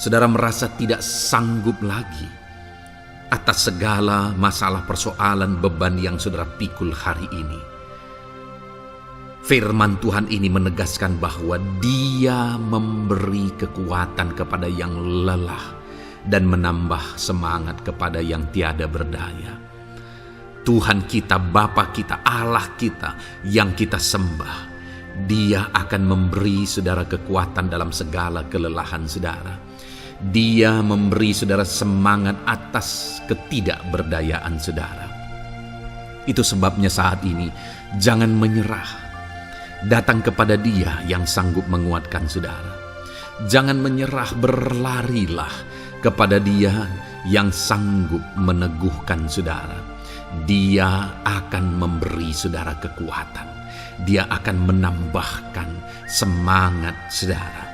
saudara merasa tidak sanggup lagi, atas segala masalah persoalan beban yang saudara pikul hari ini. Firman Tuhan ini menegaskan bahwa Dia memberi kekuatan kepada yang lelah dan menambah semangat kepada yang tiada berdaya. Tuhan kita, Bapa kita, Allah kita yang kita sembah, Dia akan memberi saudara kekuatan dalam segala kelelahan saudara. Dia memberi saudara semangat atas ketidakberdayaan saudara. Itu sebabnya saat ini jangan menyerah. Datang kepada Dia yang sanggup menguatkan saudara. Jangan menyerah, berlarilah kepada Dia yang sanggup meneguhkan saudara. Dia akan memberi saudara kekuatan. Dia akan menambahkan semangat saudara.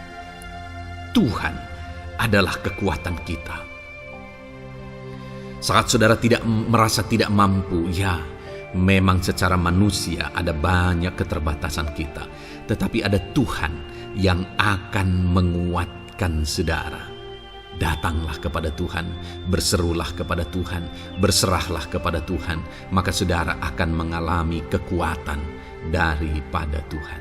Tuhan adalah kekuatan kita. Saat saudara merasa tidak mampu, ya memang secara manusia ada banyak keterbatasan kita. Tetapi ada Tuhan yang akan menguatkan saudara. Datanglah kepada Tuhan, berserulah kepada Tuhan, berserahlah kepada Tuhan, maka saudara akan mengalami kekuatan daripada Tuhan.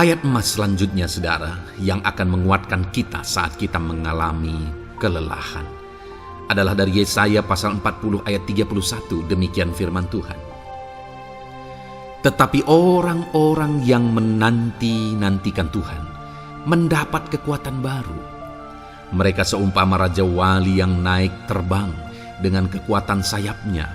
Ayat emas selanjutnya saudara yang akan menguatkan kita saat kita mengalami kelelahan adalah dari Yesaya pasal 40 ayat 31. Demikian firman Tuhan. Tetapi orang-orang yang menanti-nantikan Tuhan mendapat kekuatan baru. Mereka seumpama Raja Wali yang naik terbang dengan kekuatan sayapnya.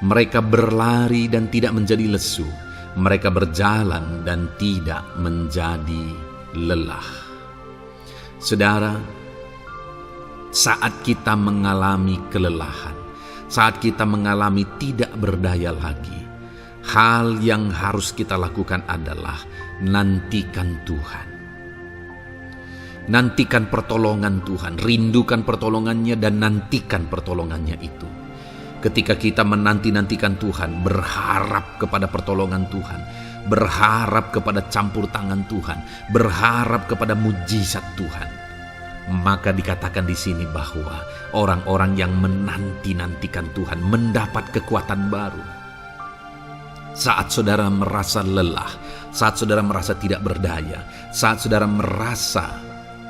Mereka berlari dan tidak menjadi lesu. Mereka berjalan dan tidak menjadi lelah. Saudara, saat kita mengalami kelelahan, saat kita mengalami tidak berdaya lagi, hal yang harus kita lakukan adalah nantikan Tuhan. Nantikan pertolongan Tuhan, rindukan pertolongannya dan nantikan pertolongannya itu. Ketika kita menanti-nantikan Tuhan, berharap kepada pertolongan Tuhan, berharap kepada campur tangan Tuhan, berharap kepada mujizat Tuhan, maka dikatakan di sini bahwa orang-orang yang menanti-nantikan Tuhan mendapat kekuatan baru. Saat saudara merasa lelah, saat saudara merasa tidak berdaya, saat saudara merasa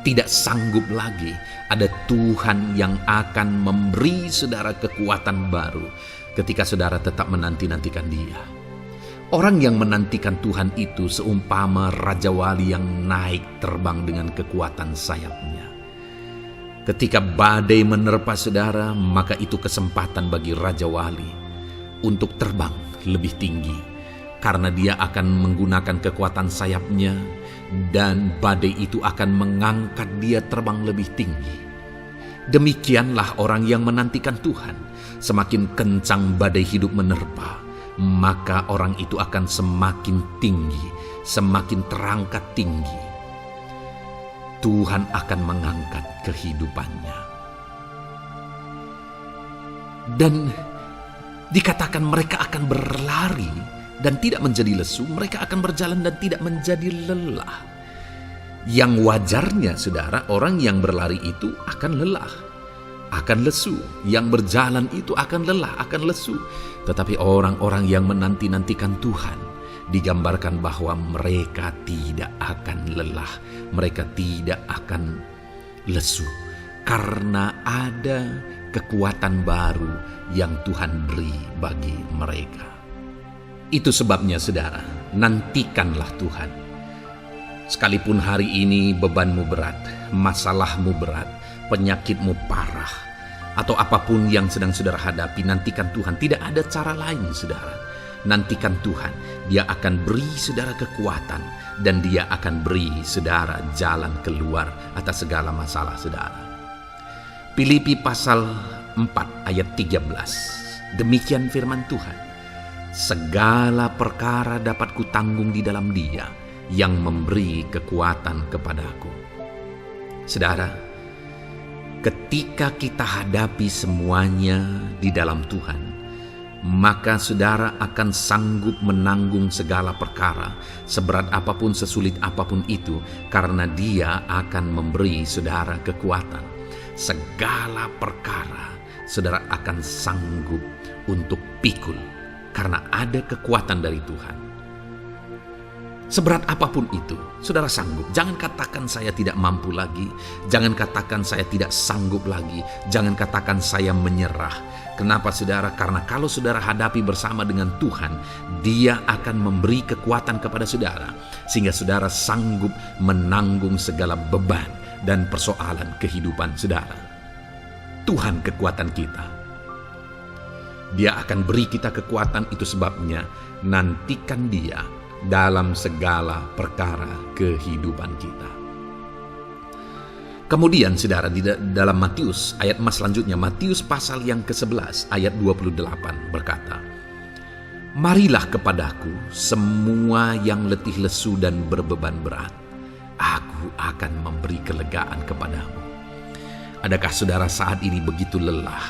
tidak sanggup lagi, ada Tuhan yang akan memberi saudara kekuatan baru ketika saudara tetap menanti-nantikan Dia. Orang yang menantikan Tuhan itu seumpama Raja Wali yang naik terbang dengan kekuatan sayapnya. Ketika badai menerpa saudara, maka itu kesempatan bagi Raja Wali untuk terbang lebih tinggi, karena dia akan menggunakan kekuatan sayapnya dan badai itu akan mengangkat dia terbang lebih tinggi. Demikianlah orang yang menantikan Tuhan. Semakin kencang badai hidup menerpa, maka orang itu akan semakin tinggi, semakin terangkat tinggi. Tuhan akan mengangkat kehidupannya. Dan dikatakan mereka akan berlari dan tidak menjadi lesu, mereka akan berjalan dan tidak menjadi lelah. Yang wajarnya, saudara, orang yang berlari itu akan lelah, akan lesu. Yang berjalan itu akan lelah, akan lesu. Tetapi orang-orang yang menanti-nantikan Tuhan, digambarkan bahwa mereka tidak akan lelah, mereka tidak akan lesu, karena ada kekuatan baru yang Tuhan beri bagi mereka. Itu sebabnya, saudara, nantikanlah Tuhan. Sekalipun hari ini bebanmu berat, masalahmu berat, penyakitmu parah, atau apapun yang sedang saudara hadapi, nantikan Tuhan. Tidak ada cara lain, saudara. Nantikan Tuhan. Dia akan beri saudara kekuatan, dan Dia akan beri saudara jalan keluar atas segala masalah saudara. Filipi pasal 4 ayat 13. Demikian firman Tuhan. Segala perkara dapat kutanggung di dalam Dia yang memberi kekuatan kepadaku. Saudara, ketika kita hadapi semuanya di dalam Tuhan, maka saudara akan sanggup menanggung segala perkara, seberat apapun, sesulit apapun itu, karena Dia akan memberi saudara kekuatan. Segala perkara saudara akan sanggup untuk pikul, karena ada kekuatan dari Tuhan. Seberat apapun itu, saudara sanggup. Jangan katakan saya tidak mampu lagi. Jangan katakan saya tidak sanggup lagi. Jangan katakan saya menyerah. Kenapa, saudara? Karena kalau saudara hadapi bersama dengan Tuhan, Dia akan memberi kekuatan kepada saudara, sehingga saudara sanggup menanggung segala beban dan persoalan kehidupan saudara. Tuhan kekuatan kita. Dia akan beri kita kekuatan, itu sebabnya nantikan Dia dalam segala perkara kehidupan kita. Kemudian saudara, di dalam Matius ayat selanjutnya, Matius pasal yang ke-11 ayat 28 berkata, "Marilah kepadaku semua yang letih lesu dan berbeban berat, aku akan memberi kelegaan kepadamu." Adakah saudara saat ini begitu lelah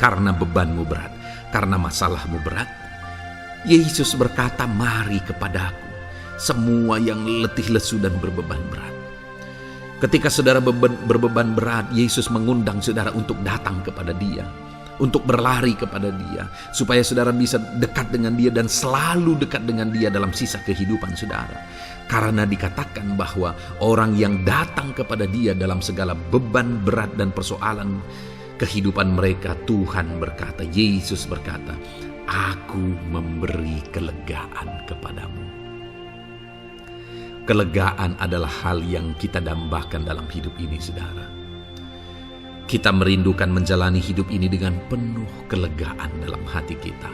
karena bebanmu berat, karena masalahmu berat? Yesus berkata, "Mari kepadaku semua yang letih lesu dan berbeban berat." Ketika saudara berbeban berat, Yesus mengundang saudara untuk datang kepada Dia, untuk berlari kepada Dia, supaya saudara bisa dekat dengan Dia dan selalu dekat dengan Dia dalam sisa kehidupan saudara. Karena dikatakan bahwa orang yang datang kepada Dia dalam segala beban berat dan persoalan kehidupan mereka, Tuhan berkata, Yesus berkata, "Aku memberi kelegaan kepadamu." Kelegaan adalah hal yang kita dambakan dalam hidup ini, saudara. Kita merindukan menjalani hidup ini dengan penuh kelegaan dalam hati kita.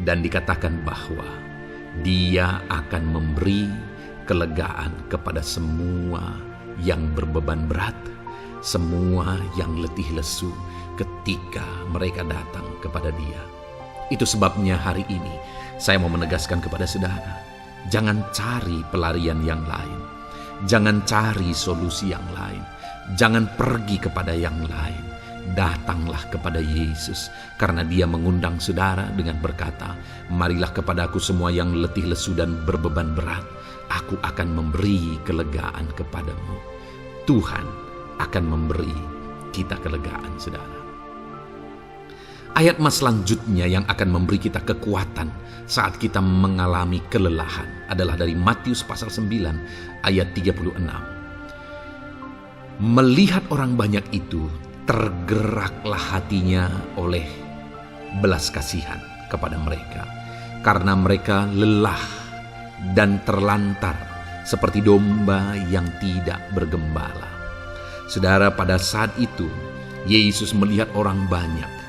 Dan dikatakan bahwa Dia akan memberi kelegaan kepada semua yang berbeban berat, semua yang letih lesu ketika mereka datang kepada Dia. Itu sebabnya hari ini saya mau menegaskan kepada saudara, jangan cari pelarian yang lain. Jangan cari solusi yang lain. Jangan pergi kepada yang lain. Datanglah kepada Yesus, karena Dia mengundang saudara dengan berkata, "Marilah kepadaku semua yang letih lesu dan berbeban berat, aku akan memberi kelegaan kepadamu." Tuhan akan memberi kita kelegaan, saudara. Ayat selanjutnya yang akan memberi kita kekuatan saat kita mengalami kelelahan adalah dari Matius pasal 9 ayat 36. Melihat orang banyak itu, tergeraklah hatinya oleh belas kasihan kepada mereka, karena mereka lelah dan terlantar seperti domba yang tidak bergembala. Saudara, pada saat itu Yesus melihat orang banyak.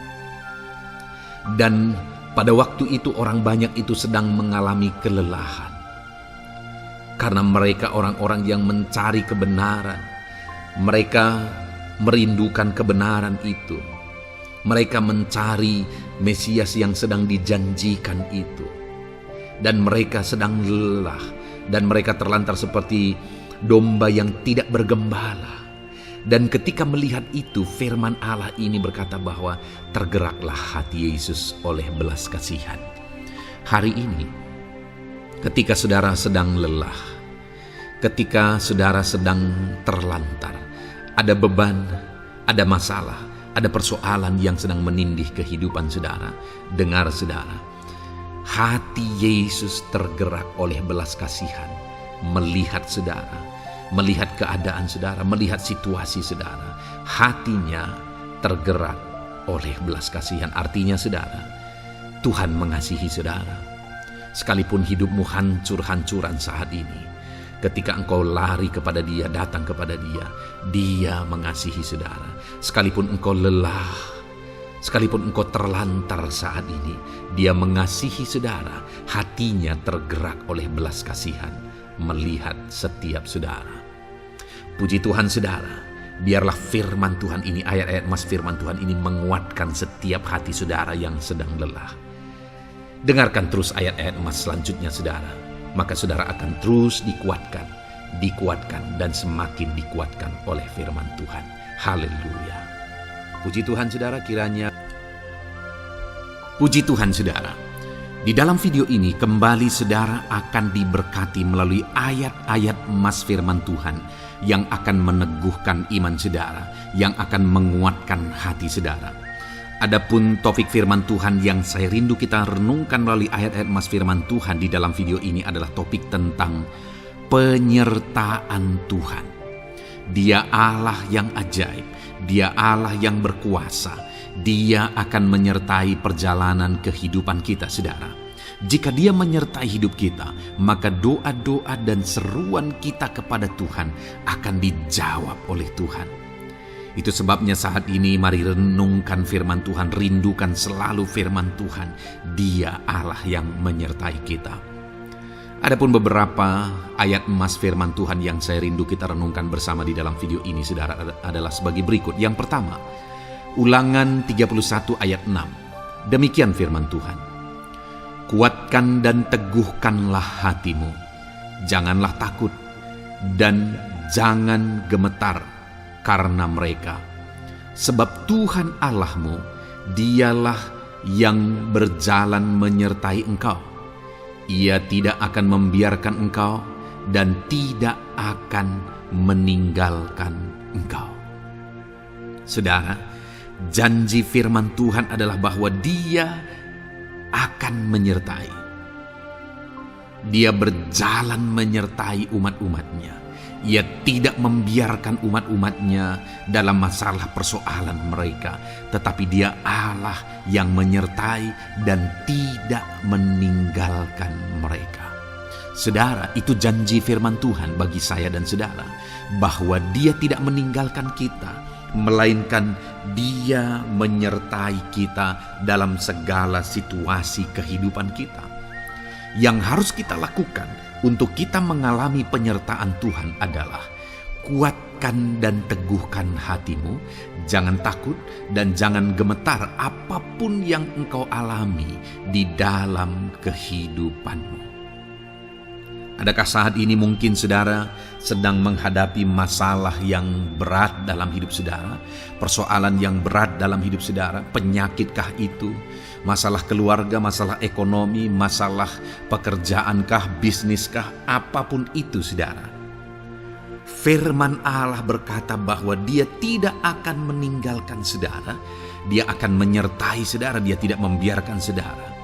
Dan pada waktu itu orang banyak itu sedang mengalami kelelahan. Karena mereka orang-orang yang mencari kebenaran. Mereka merindukan kebenaran itu. Mereka mencari Mesias yang sedang dijanjikan itu. Dan mereka sedang lelah. Dan mereka terlantar seperti domba yang tidak bergembala. Dan ketika melihat itu, firman Allah ini berkata bahwa tergeraklah hati Yesus oleh belas kasihan. Hari ini, ketika saudara sedang lelah, ketika saudara sedang terlantar, ada beban, ada masalah, ada persoalan yang sedang menindih kehidupan saudara. Dengar saudara, hati Yesus tergerak oleh belas kasihan, melihat saudara, melihat keadaan saudara, melihat situasi saudara. Hatinya tergerak oleh belas kasihan. Artinya saudara, Tuhan mengasihi saudara. Sekalipun hidupmu hancur-hancuran saat ini, ketika engkau lari kepada Dia, datang kepada Dia, Dia mengasihi saudara. Sekalipun engkau lelah, sekalipun engkau terlantar saat ini, Dia mengasihi saudara. Hatinya tergerak oleh belas kasihan melihat setiap saudara. Puji Tuhan saudara, biarlah firman Tuhan ini, ayat-ayat mas firman Tuhan ini menguatkan setiap hati saudara yang sedang lelah. Dengarkan terus ayat-ayat mas selanjutnya saudara, maka saudara akan terus dikuatkan dan semakin dikuatkan oleh firman Tuhan. Haleluya. Puji Tuhan saudara, kiranya puji Tuhan saudara. Di dalam video ini kembali saudara akan diberkati melalui ayat-ayat emas firman Tuhan yang akan meneguhkan iman saudara, yang akan menguatkan hati saudara. Adapun topik firman Tuhan yang saya rindu kita renungkan melalui ayat-ayat emas firman Tuhan di dalam video ini adalah topik tentang penyertaan Tuhan. Dia Allah yang ajaib, Dia Allah yang berkuasa. Dia akan menyertai perjalanan kehidupan kita saudara. Jika Dia menyertai hidup kita, maka doa-doa dan seruan kita kepada Tuhan akan dijawab oleh Tuhan. Itu sebabnya saat ini mari renungkan firman Tuhan, rindukan selalu firman Tuhan. Dia Allah yang menyertai kita. Adapun beberapa ayat emas firman Tuhan yang saya rindu kita renungkan bersama di dalam video ini saudara adalah sebagai berikut. Yang pertama, Ulangan 31 ayat 6. Demikian firman Tuhan. Kuatkan dan teguhkanlah hatimu. Janganlah takut dan jangan gemetar karena mereka. Sebab Tuhan Allahmu, Dialah yang berjalan menyertai engkau. Ia tidak akan membiarkan engkau dan tidak akan meninggalkan engkau. Saudara, janji firman Tuhan adalah bahwa Dia akan menyertai. Dia berjalan menyertai umat-umatnya. Ia tidak membiarkan umat-umatnya dalam masalah persoalan mereka. Tetapi Dia Allah yang menyertai dan tidak meninggalkan mereka. Saudara, itu janji firman Tuhan bagi saya dan saudara. Bahwa Dia tidak meninggalkan kita, melainkan Dia menyertai kita dalam segala situasi kehidupan kita. Yang harus kita lakukan untuk kita mengalami penyertaan Tuhan adalah kuatkan dan teguhkan hatimu, jangan takut dan jangan gemetar apapun yang engkau alami di dalam kehidupanmu. Adakah saat ini mungkin saudara sedang menghadapi masalah yang berat dalam hidup saudara? Persoalan yang berat dalam hidup saudara? Penyakitkah itu? Masalah keluarga, masalah ekonomi, masalah pekerjaankah, bisniskah? Apapun itu saudara. Firman Allah berkata bahwa Dia tidak akan meninggalkan saudara. Dia akan menyertai saudara, Dia tidak membiarkan saudara.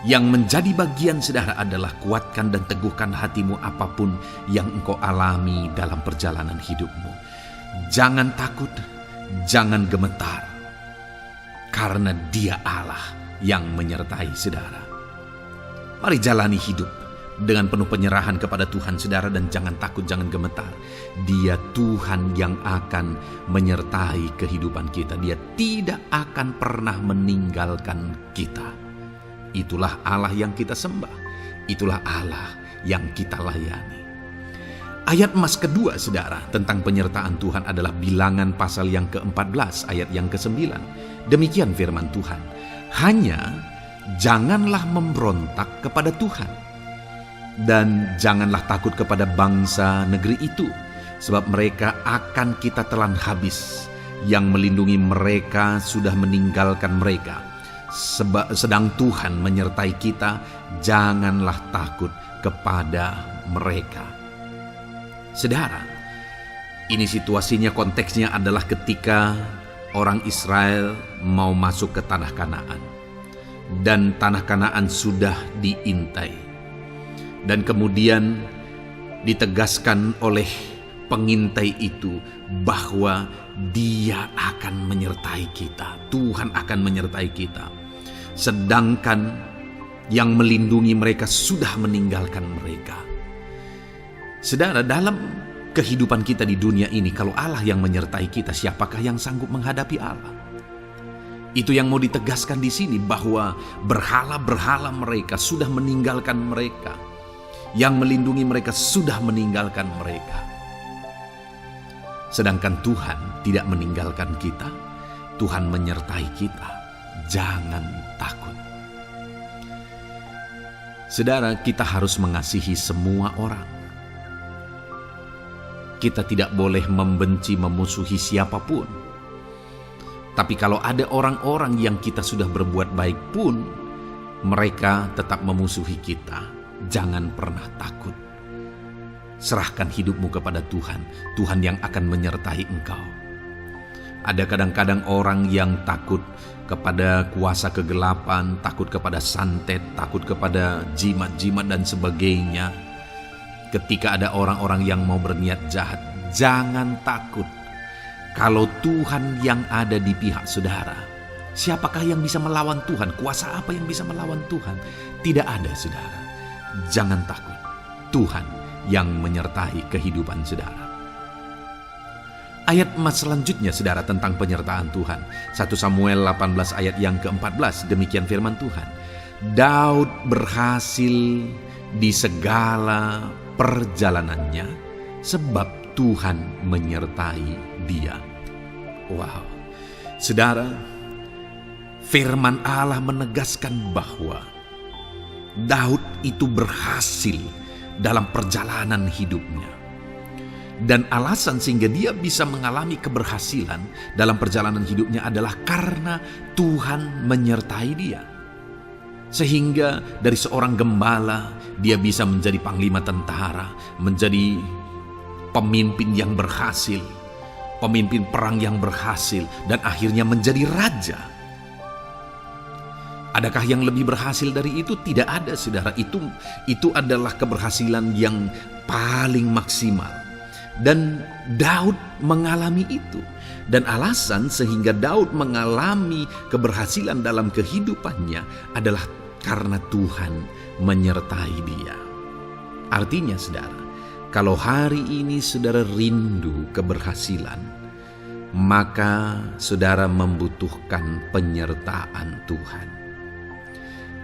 Yang menjadi bagian saudara adalah kuatkan dan teguhkan hatimu apapun yang engkau alami dalam perjalanan hidupmu. Jangan takut, jangan gemetar, karena Dia Allah yang menyertai saudara. Mari jalani hidup dengan penuh penyerahan kepada Tuhan saudara, dan jangan takut, jangan gemetar. Dia Tuhan yang akan menyertai kehidupan kita. Dia tidak akan pernah meninggalkan kita. Itulah Allah yang kita sembah. Itulah Allah yang kita layani. Ayat emas kedua saudara tentang penyertaan Tuhan adalah Bilangan pasal yang ke-14 ayat yang ke-9. Demikian firman Tuhan. Hanya janganlah memberontak kepada Tuhan, dan janganlah takut kepada bangsa negeri itu, sebab mereka akan kita telan habis. Yang melindungi mereka sudah meninggalkan mereka. Sedang Tuhan menyertai kita, janganlah takut kepada mereka. Saudara, ini situasinya, konteksnya adalah ketika orang Israel mau masuk ke tanah Kanaan. Dan tanah Kanaan sudah diintai. Dan kemudian ditegaskan oleh pengintai itu bahwa Dia akan menyertai kita. Tuhan akan menyertai kita. Sedangkan yang melindungi mereka sudah meninggalkan mereka. Saudara, dalam kehidupan kita di dunia ini, kalau Allah yang menyertai kita, siapakah yang sanggup menghadapi Allah? Itu yang mau ditegaskan di sini, bahwa berhala-berhala mereka sudah meninggalkan mereka. Yang melindungi mereka sudah meninggalkan mereka. Sedangkan Tuhan tidak meninggalkan kita. Tuhan menyertai kita. Jangan takut. Saudara, kita harus mengasihi semua orang. Kita tidak boleh membenci, memusuhi siapapun. Tapi kalau ada orang-orang yang kita sudah berbuat baik pun, mereka tetap memusuhi kita, jangan pernah takut. Serahkan hidupmu kepada Tuhan, Tuhan yang akan menyertai engkau. Ada kadang-kadang orang yang takut kepada kuasa kegelapan, takut kepada santet, takut kepada jimat-jimat dan sebagainya. Ketika ada orang-orang yang mau berniat jahat, jangan takut. Kalau Tuhan yang ada di pihak saudara, siapakah yang bisa melawan Tuhan? Kuasa apa yang bisa melawan Tuhan? Tidak ada, saudara. Jangan takut. Tuhan yang menyertai kehidupan saudara. Ayat emas selanjutnya, saudara, tentang penyertaan Tuhan. 1 Samuel 18 ayat yang ke-14, demikian firman Tuhan. Daud berhasil di segala perjalanannya sebab Tuhan menyertai dia. Wow. Saudara, firman Allah menegaskan bahwa Daud itu berhasil dalam perjalanan hidupnya. Dan alasan sehingga dia bisa mengalami keberhasilan dalam perjalanan hidupnya adalah karena Tuhan menyertai dia. Sehingga dari seorang gembala, dia bisa menjadi panglima tentara, menjadi pemimpin yang berhasil, pemimpin perang yang berhasil, dan akhirnya menjadi raja. Adakah yang lebih berhasil dari itu? Tidak ada, saudara. Itu adalah keberhasilan yang paling maksimal. Dan Daud mengalami itu. Dan alasan sehingga Daud mengalami keberhasilan dalam kehidupannya adalah karena Tuhan menyertai dia. Artinya, saudara, kalau hari ini saudara rindu keberhasilan, maka saudara membutuhkan penyertaan Tuhan.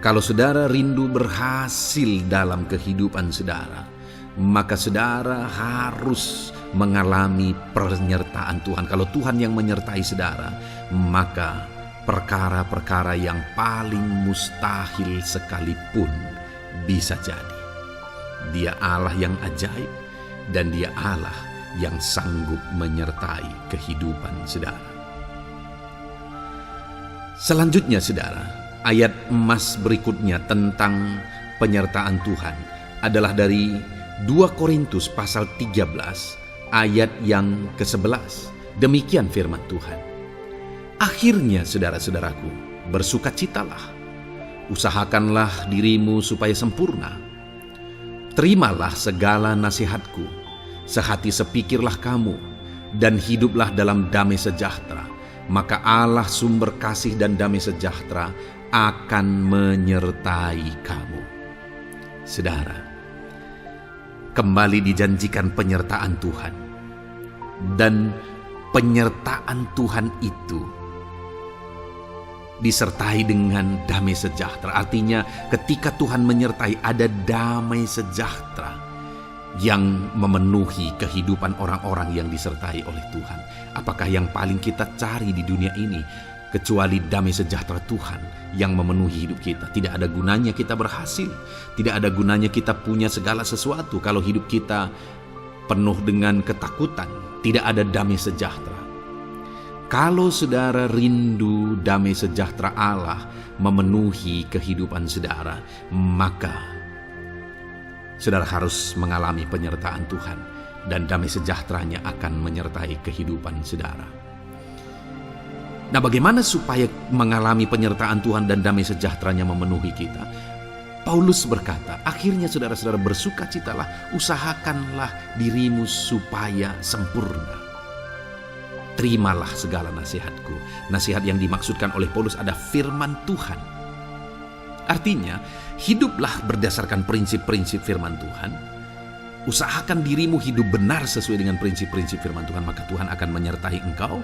Kalau saudara rindu berhasil dalam kehidupan saudara, maka saudara harus mengalami penyertaan Tuhan. Kalau Tuhan yang menyertai saudara, maka perkara-perkara yang paling mustahil sekalipun bisa jadi. Dia Allah yang ajaib, dan Dia Allah yang sanggup menyertai kehidupan saudara. Selanjutnya, saudara, ayat emas berikutnya tentang penyertaan Tuhan adalah dari 2 Korintus pasal 13 ayat yang ke-11. Demikian firman Tuhan. Akhirnya, saudara-saudaraku, bersukacitalah. Usahakanlah dirimu supaya sempurna. Terimalah segala nasihatku. Sehati sepikirlah kamu, dan hiduplah dalam damai sejahtera. Maka Allah sumber kasih dan damai sejahtera akan menyertai kamu. Saudara, kembali dijanjikan penyertaan Tuhan. Dan penyertaan Tuhan itu disertai dengan damai sejahtera. Artinya ketika Tuhan menyertai, ada damai sejahtera yang memenuhi kehidupan orang-orang yang disertai oleh Tuhan. Apakah yang paling kita cari di dunia ini? kecuali damai sejahtera Tuhan yang memenuhi hidup kita. Tidak ada gunanya kita berhasil, tidak ada gunanya kita punya segala sesuatu kalau hidup kita penuh dengan ketakutan, tidak ada damai sejahtera. Kalau saudara rindu damai sejahtera Allah memenuhi kehidupan saudara, maka saudara harus mengalami penyertaan Tuhan, dan damai sejahteranya akan menyertai kehidupan saudara. Nah, bagaimana supaya mengalami penyertaan Tuhan dan damai sejahteranya memenuhi kita? Paulus berkata, akhirnya saudara-saudara bersukacitalah, usahakanlah dirimu supaya sempurna. Terimalah segala nasihatku. Nasihat yang dimaksudkan oleh Paulus ada firman Tuhan. Artinya, hiduplah berdasarkan prinsip-prinsip firman Tuhan. Usahakan dirimu hidup benar sesuai dengan prinsip-prinsip firman Tuhan, maka Tuhan akan menyertai engkau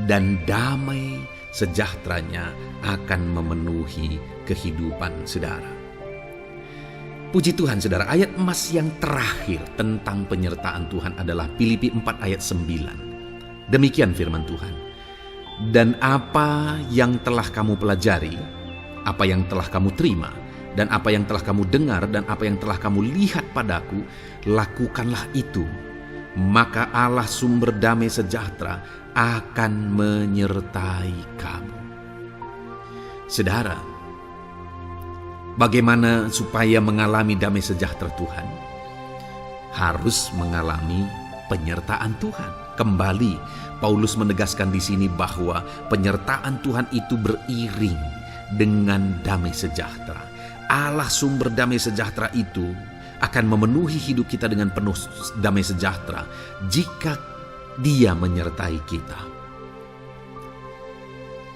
dan damai sejahteranya akan memenuhi kehidupan saudara. Puji Tuhan saudara, ayat emas yang terakhir tentang penyertaan Tuhan adalah Filipi 4 ayat 9. Demikian firman Tuhan. Dan apa yang telah kamu pelajari, apa yang telah kamu terima, dan apa yang telah kamu dengar, dan apa yang telah kamu lihat padaku, lakukanlah itu. Maka Allah sumber damai sejahtera akan menyertai kamu. Saudara, bagaimana supaya mengalami damai sejahtera Tuhan? Harus mengalami penyertaan Tuhan. Kembali, Paulus menegaskan di sini bahwa penyertaan Tuhan itu beriring dengan damai sejahtera. Allah sumber damai sejahtera itu akan memenuhi hidup kita dengan penuh damai sejahtera jika Dia menyertai kita.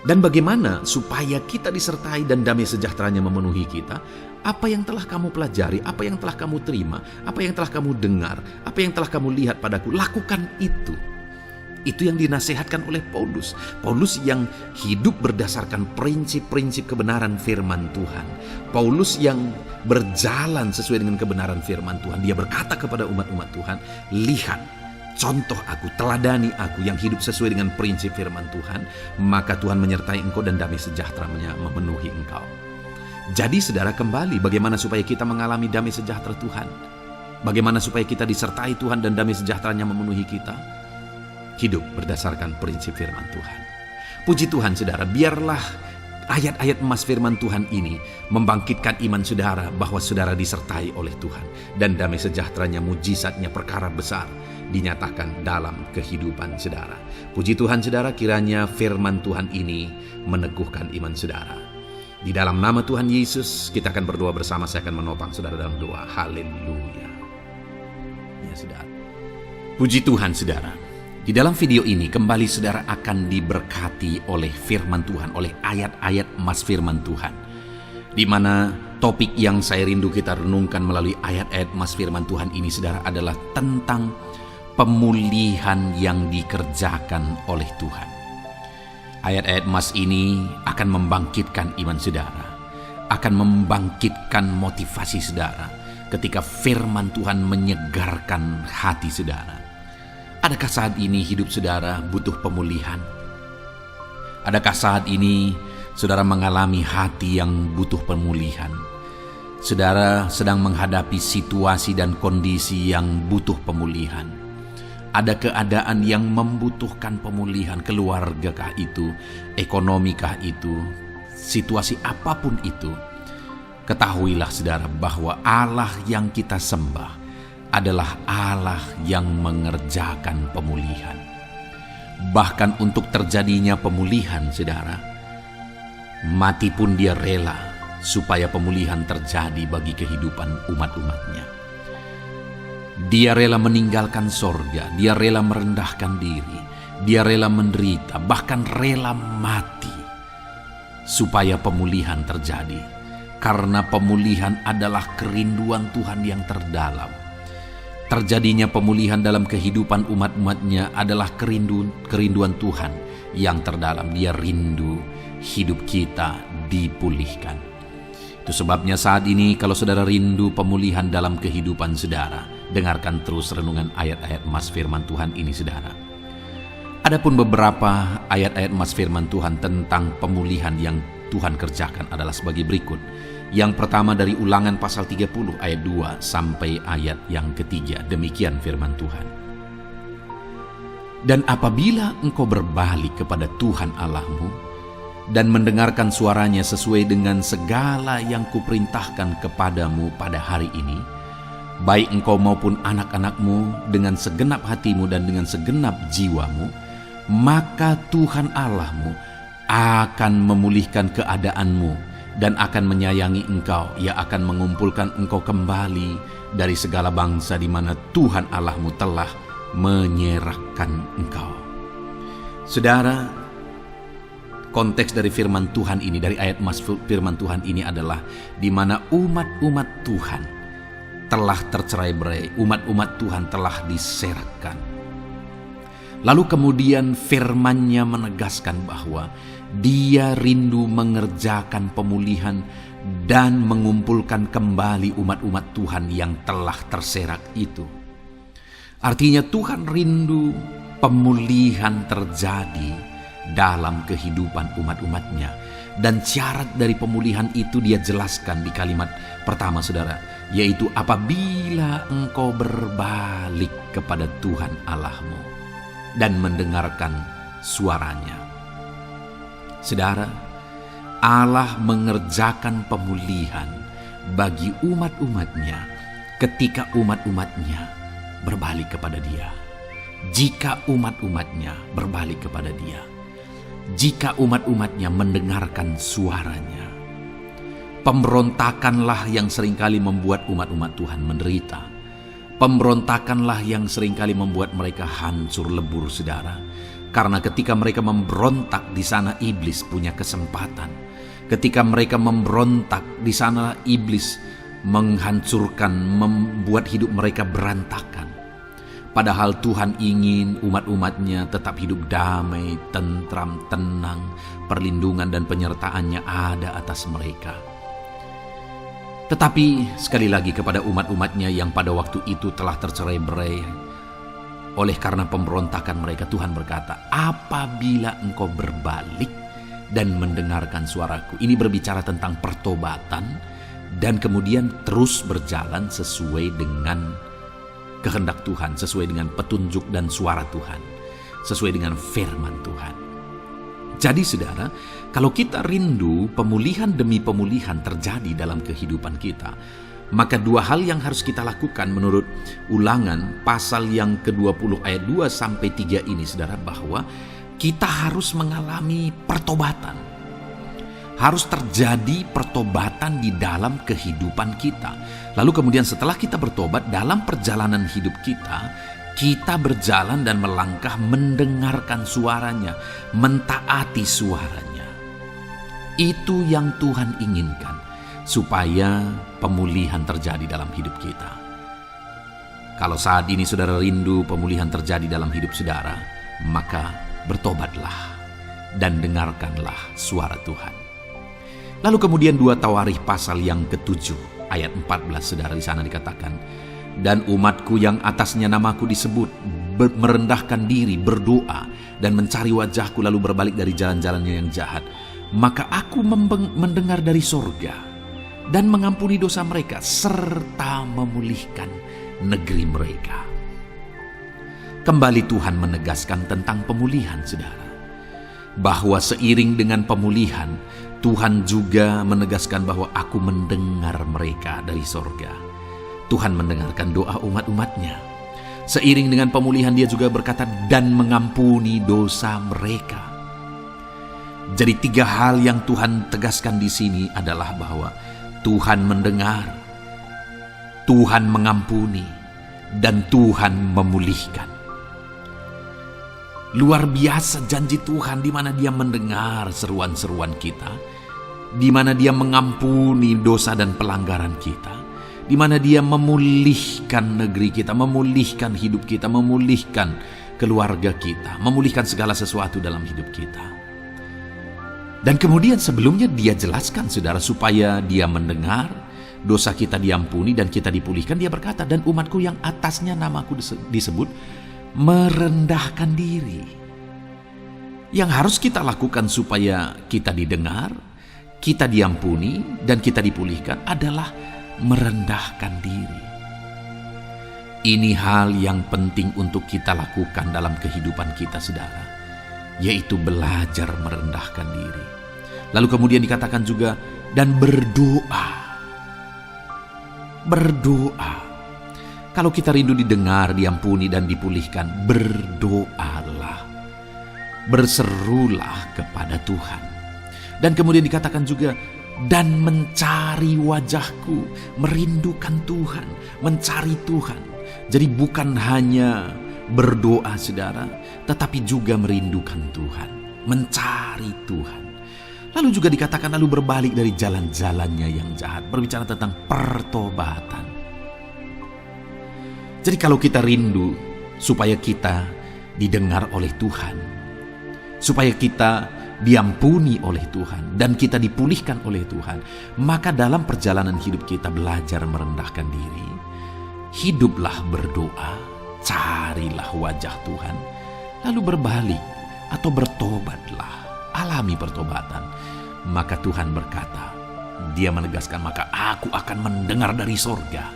Dan bagaimana supaya kita disertai dan damai sejahteranya memenuhi kita? Apa yang telah kamu pelajari, apa yang telah kamu terima, apa yang telah kamu dengar, apa yang telah kamu lihat padaku, lakukan itu. Itu yang dinasihatkan oleh Paulus. Paulus yang hidup berdasarkan prinsip-prinsip kebenaran firman Tuhan. Paulus yang berjalan sesuai dengan kebenaran firman Tuhan. Dia berkata kepada umat-umat Tuhan, lihat, contoh aku, teladani aku yang hidup sesuai dengan prinsip firman Tuhan, maka Tuhan menyertai engkau dan damai sejahteranya memenuhi engkau. Jadi saudara, kembali bagaimana supaya kita mengalami damai sejahtera Tuhan? Bagaimana supaya kita disertai Tuhan dan damai sejahteranya memenuhi kita? Hidup berdasarkan prinsip firman Tuhan. Puji Tuhan saudara, biarlah ayat-ayat emas firman Tuhan ini membangkitkan iman saudara bahwa saudara disertai oleh Tuhan. Dan damai sejahteranya, mujizatnya, perkara besar dinyatakan dalam kehidupan saudara. Puji Tuhan saudara, kiranya firman Tuhan ini meneguhkan iman saudara. Di dalam nama Tuhan Yesus kita akan berdoa bersama. Saya akan menopang saudara dalam doa. Haleluya. Ya saudara. Puji Tuhan saudara. Di dalam video ini kembali saudara akan diberkati oleh firman Tuhan, oleh ayat-ayat emas firman Tuhan. Di mana topik yang saya rindu kita renungkan melalui ayat-ayat emas firman Tuhan ini saudara adalah tentang pemulihan yang dikerjakan oleh Tuhan. Ayat-ayat emas ini akan membangkitkan iman saudara, akan membangkitkan motivasi saudara ketika firman Tuhan menyegarkan hati saudara. Adakah saat ini hidup saudara butuh pemulihan? Adakah saat ini saudara mengalami hati yang butuh pemulihan? Saudara sedang menghadapi situasi dan kondisi yang butuh pemulihan. Ada keadaan yang membutuhkan pemulihan, keluargakah itu, ekonomikah itu, situasi apapun itu. Ketahuilah saudara bahwa Allah yang kita sembah adalah Allah yang mengerjakan pemulihan. Bahkan untuk terjadinya pemulihan saudara, mati pun Dia rela supaya pemulihan terjadi bagi kehidupan umat-umatnya. Dia rela meninggalkan sorga, Dia rela merendahkan diri, Dia rela menderita, bahkan rela mati supaya pemulihan terjadi. Karena pemulihan adalah kerinduan Tuhan yang terdalam. Terjadinya pemulihan dalam kehidupan umat-umatnya adalah kerinduan Tuhan yang terdalam. Dia rindu hidup kita dipulihkan. Itu sebabnya saat ini kalau saudara rindu pemulihan dalam kehidupan saudara, dengarkan terus renungan ayat-ayat emas firman Tuhan ini saudara. Adapun beberapa ayat-ayat emas firman Tuhan tentang pemulihan yang Tuhan kerjakan adalah sebagai berikut. Yang pertama dari Ulangan pasal 30 ayat 2 sampai ayat yang ketiga. Demikian firman Tuhan. Dan apabila engkau berbalik kepada Tuhan Allahmu dan mendengarkan suaranya sesuai dengan segala yang kuperintahkan kepadamu pada hari ini, baik engkau maupun anak-anakmu dengan segenap hatimu dan dengan segenap jiwamu, maka Tuhan Allahmu akan memulihkan keadaanmu dan akan menyayangi engkau. Ia akan mengumpulkan engkau kembali dari segala bangsa di mana Tuhan Allahmu telah menyerahkan engkau. Saudara, konteks dari firman Tuhan ini, dari ayat emas firman Tuhan ini adalah di mana umat-umat Tuhan telah tercerai-berai, umat-umat Tuhan telah diserahkan. Lalu kemudian firman-Nya menegaskan bahwa Dia rindu mengerjakan pemulihan dan mengumpulkan kembali umat-umat Tuhan yang telah terserak itu. Artinya Tuhan rindu pemulihan terjadi dalam kehidupan umat-umatnya. Dan syarat dari pemulihan itu Dia jelaskan di kalimat pertama, saudara, yaitu apabila engkau berbalik kepada Tuhan Allahmu dan mendengarkan suaranya. Saudara, Allah mengerjakan pemulihan bagi umat-umatnya ketika umat-umatnya berbalik kepada Dia. Jika umat-umatnya berbalik kepada Dia, jika umat-umatnya mendengarkan suaranya. Pemberontakanlah yang seringkali membuat umat-umat Tuhan menderita. Pemberontakanlah yang seringkali membuat mereka hancur lebur, saudara. Karena ketika mereka memberontak, di sana iblis punya kesempatan. Ketika mereka memberontak, di sana iblis menghancurkan, membuat hidup mereka berantakan. Padahal Tuhan ingin umat-umatnya tetap hidup damai, tentram, tenang, perlindungan dan penyertaan-Nya ada atas mereka. Tetapi sekali lagi kepada umat-umatnya yang pada waktu itu telah tercerai-berai oleh karena pemberontakan mereka, Tuhan berkata, apabila engkau berbalik dan mendengarkan suaraku. Ini berbicara tentang pertobatan dan kemudian terus berjalan sesuai dengan kehendak Tuhan, sesuai dengan petunjuk dan suara Tuhan, sesuai dengan firman Tuhan. Jadi saudara, kalau kita rindu pemulihan demi pemulihan terjadi dalam kehidupan kita, maka dua hal yang harus kita lakukan menurut Ulangan pasal yang ke-20 ayat 2 sampai 3 ini, saudara, bahwa kita harus mengalami pertobatan. Harus terjadi pertobatan di dalam kehidupan kita. Lalu kemudian setelah kita bertobat, dalam perjalanan hidup kita berjalan dan melangkah mendengarkan suaranya, mentaati suaranya. Itu yang Tuhan inginkan, supaya pemulihan terjadi dalam hidup kita. Kalau saat ini saudara rindu pemulihan terjadi dalam hidup saudara, maka bertobatlah dan dengarkanlah suara Tuhan. Lalu kemudian 2 Tawarikh pasal yang ke-7 ayat 14, saudara, di sana dikatakan, dan umatku yang atasnya namaku disebut merendahkan diri, berdoa dan mencari wajahku lalu berbalik dari jalan-jalannya yang jahat, maka aku mendengar dari sorga dan mengampuni dosa mereka serta memulihkan negeri mereka. Kembali Tuhan menegaskan tentang pemulihan, saudara, bahwa seiring dengan pemulihan Tuhan juga menegaskan bahwa aku mendengar mereka dari sorga. Tuhan mendengarkan doa umat-umatnya. Seiring dengan pemulihan Dia juga berkata dan mengampuni dosa mereka. Jadi 3 hal yang Tuhan tegaskan di sini adalah bahwa Tuhan mendengar, Tuhan mengampuni, dan Tuhan memulihkan. Luar biasa janji Tuhan di mana Dia mendengar seruan-seruan kita, di mana Dia mengampuni dosa dan pelanggaran kita, di mana Dia memulihkan negeri kita, memulihkan hidup kita, memulihkan keluarga kita, memulihkan segala sesuatu dalam hidup kita. Dan kemudian sebelumnya Dia jelaskan, saudara, supaya Dia mendengar, dosa kita diampuni dan kita dipulihkan. Dia berkata, dan umatku yang atasnya namaku disebut merendahkan diri. Yang harus kita lakukan supaya kita didengar, kita diampuni, dan kita dipulihkan adalah merendahkan diri. Ini hal yang penting untuk kita lakukan dalam kehidupan kita, saudara, yaitu belajar merendahkan diri. Lalu kemudian dikatakan juga, dan berdoa. Berdoa. Kalau kita rindu didengar, diampuni, dan dipulihkan, berdoalah. Berserulah kepada Tuhan. Dan kemudian dikatakan juga, dan mencari wajahku, merindukan Tuhan, mencari Tuhan. Jadi bukan hanya berdoa, saudara, tetapi juga merindukan Tuhan, mencari Tuhan. Lalu juga dikatakan lalu berbalik dari jalan-jalannya yang jahat, berbicara tentang pertobatan. Jadi kalau kita rindu supaya kita didengar oleh Tuhan, supaya kita diampuni oleh Tuhan, dan kita dipulihkan oleh Tuhan, maka dalam perjalanan hidup kita belajar merendahkan diri. Hiduplah berdoa, carilah wajah Tuhan, lalu berbalik atau bertobatlah, alami pertobatan. Maka Tuhan berkata, Dia menegaskan, maka aku akan mendengar dari sorga,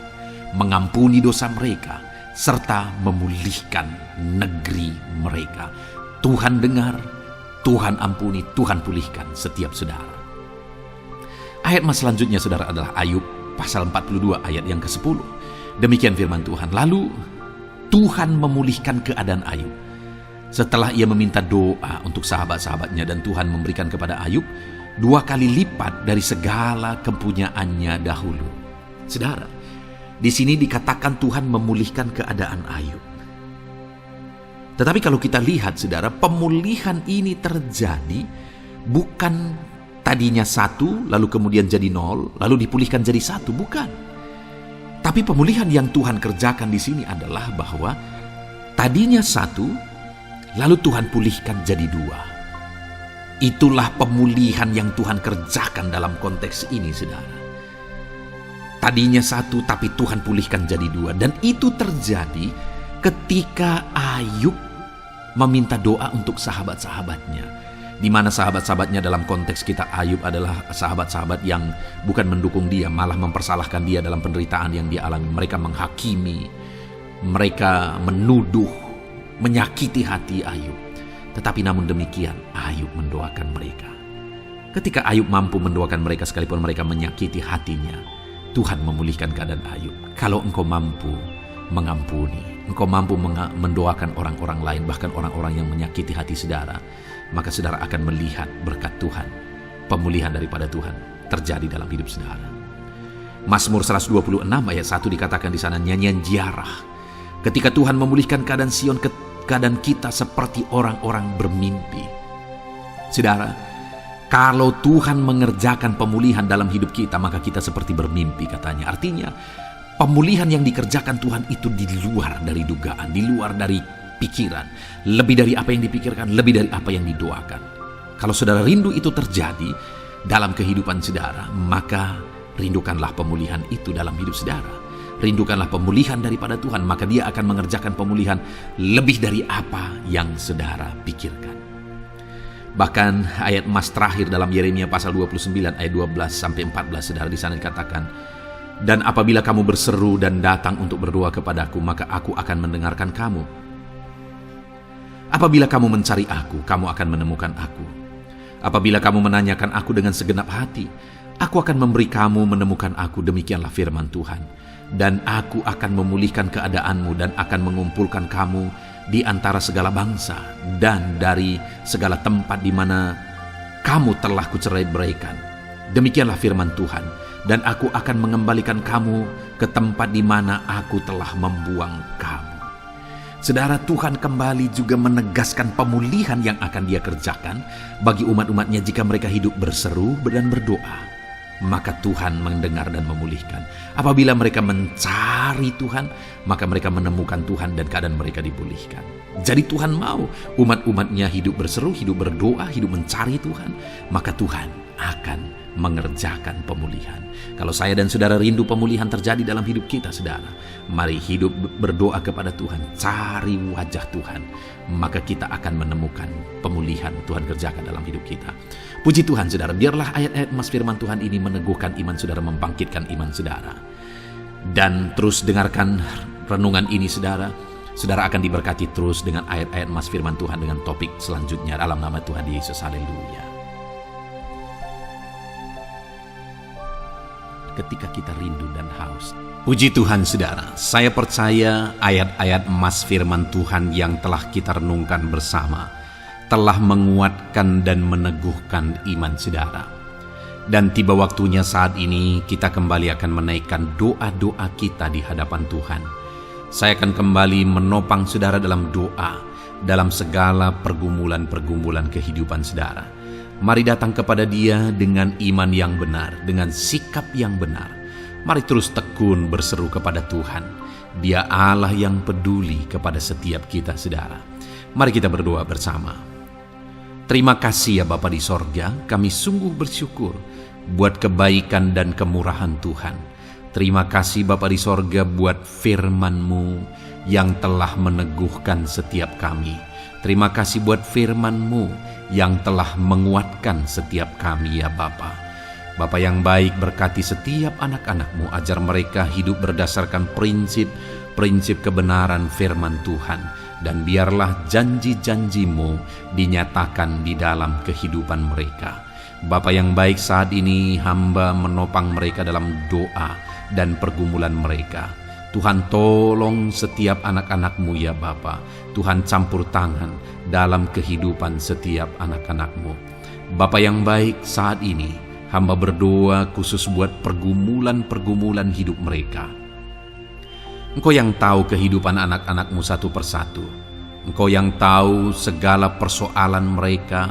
mengampuni dosa mereka, serta memulihkan negeri mereka. Tuhan dengar, Tuhan ampuni, Tuhan pulihkan setiap saudara. Ayat mas selanjutnya, saudara, adalah Ayub pasal 42 ayat yang ke-10. Demikian firman Tuhan. Lalu Tuhan memulihkan keadaan Ayub setelah ia meminta doa untuk sahabat-sahabatnya, dan Tuhan memberikan kepada Ayub 2 kali lipat dari segala kepunyaannya dahulu. Saudara, di sini dikatakan Tuhan memulihkan keadaan Ayub. Tetapi kalau kita lihat, saudara, pemulihan ini terjadi bukan tadinya 1, lalu kemudian jadi 0, lalu dipulihkan jadi 1, bukan. Tapi pemulihan yang Tuhan kerjakan di sini adalah bahwa tadinya 1, lalu Tuhan pulihkan jadi 2. Itulah pemulihan yang Tuhan kerjakan dalam konteks ini, saudara. Tadinya 1, tapi Tuhan pulihkan jadi 2. Dan itu terjadi ketika Ayub meminta doa untuk sahabat-sahabatnya, di mana sahabat-sahabatnya dalam konteks kita Ayub adalah sahabat-sahabat yang bukan mendukung dia, malah mempersalahkan dia dalam penderitaan yang dia alami. Mereka menghakimi, mereka menuduh, menyakiti hati Ayub. Tetapi namun demikian, Ayub mendoakan mereka. Ketika Ayub mampu mendoakan mereka sekalipun mereka menyakiti hatinya, Tuhan memulihkan keadaan Ayub. Kalau engkau mampu mengampuni, engkau mampu mendoakan orang-orang lain, bahkan orang-orang yang menyakiti hati saudara, maka saudara akan melihat berkat Tuhan, pemulihan daripada Tuhan terjadi dalam hidup saudara. Mazmur 126 ayat 1 dikatakan di sana, nyanyian ziarah. Ketika Tuhan memulihkan keadaan Sion, keadaan kita seperti orang-orang bermimpi. Saudara, kalau Tuhan mengerjakan pemulihan dalam hidup kita, maka kita seperti bermimpi, katanya. Artinya, pemulihan yang dikerjakan Tuhan itu di luar dari dugaan, di luar dari pikiran, lebih dari apa yang dipikirkan, lebih dari apa yang didoakan. Kalau saudara rindu itu terjadi dalam kehidupan saudara, maka rindukanlah pemulihan itu dalam hidup saudara. Rindukanlah pemulihan daripada Tuhan, maka Dia akan mengerjakan pemulihan lebih dari apa yang saudara pikirkan. Bahkan ayat emas terakhir dalam Yeremia pasal 29 ayat 12 sampai 14, saudara, di sana dikatakan, dan apabila kamu berseru dan datang untuk berdoa kepadaku, maka aku akan mendengarkan kamu. Apabila kamu mencari aku, kamu akan menemukan aku. Apabila kamu menanyakan aku dengan segenap hati, aku akan memberi kamu menemukan aku, demikianlah firman Tuhan. Dan aku akan memulihkan keadaanmu dan akan mengumpulkan kamu di antara segala bangsa dan dari segala tempat di mana kamu telah kucerai-beraikan. Demikianlah firman Tuhan. Dan aku akan mengembalikan kamu ke tempat di mana aku telah membuang kamu. Saudara, Tuhan kembali juga menegaskan pemulihan yang akan Dia kerjakan bagi umat-umatnya jika mereka hidup berseru dan berdoa. Maka Tuhan mendengar dan memulihkan. Apabila mereka mencari Tuhan, maka mereka menemukan Tuhan dan keadaan mereka dipulihkan. Jadi Tuhan mau umat-umatnya hidup berseru, hidup berdoa, hidup mencari Tuhan. Maka Tuhan akan mengerjakan pemulihan. Kalau saya dan saudara rindu pemulihan terjadi dalam hidup kita, saudara, mari hidup berdoa kepada Tuhan, cari wajah Tuhan, maka kita akan menemukan pemulihan Tuhan kerjakan dalam hidup kita. Puji Tuhan, saudara, biarlah ayat-ayat emas firman Tuhan ini meneguhkan iman saudara, membangkitkan iman saudara. Dan terus dengarkan renungan ini, saudara. Saudara akan diberkati terus dengan ayat-ayat emas firman Tuhan dengan topik selanjutnya dalam nama Tuhan Yesus. Haleluya. Ketika kita rindu dan haus. Puji Tuhan, saudara, saya percaya ayat-ayat emas firman Tuhan yang telah kita renungkan bersama telah menguatkan dan meneguhkan iman saudara. Dan tiba waktunya saat ini kita kembali akan menaikkan doa-doa kita di hadapan Tuhan. Saya akan kembali menopang saudara dalam doa, dalam segala pergumulan-pergumulan kehidupan saudara. Mari datang kepada Dia dengan iman yang benar, dengan sikap yang benar. Mari terus tekun berseru kepada Tuhan. Dia Allah yang peduli kepada setiap kita, saudara. Mari kita berdoa bersama. Terima kasih ya Bapa di sorga, kami sungguh bersyukur buat kebaikan dan kemurahan Tuhan. Terima kasih Bapa di sorga buat firman-Mu yang telah meneguhkan setiap kami. Terima kasih buat firman-Mu yang telah menguatkan setiap kami ya Bapa. Bapa yang baik, berkati setiap anak-anak-Mu, ajar mereka hidup berdasarkan prinsip kebenaran firman Tuhan. Dan biarlah janji-janji-Mu dinyatakan di dalam kehidupan mereka. Bapa yang baik, saat ini hamba menopang mereka dalam doa dan pergumulan mereka. Tuhan tolong setiap anak-anak-Mu ya Bapa. Tuhan campur tangan dalam kehidupan setiap anak-anak-Mu. Bapa yang baik, saat ini hamba berdoa khusus buat pergumulan-pergumulan hidup mereka. Engkau yang tahu kehidupan anak-anak-Mu satu persatu. Engkau yang tahu segala persoalan mereka,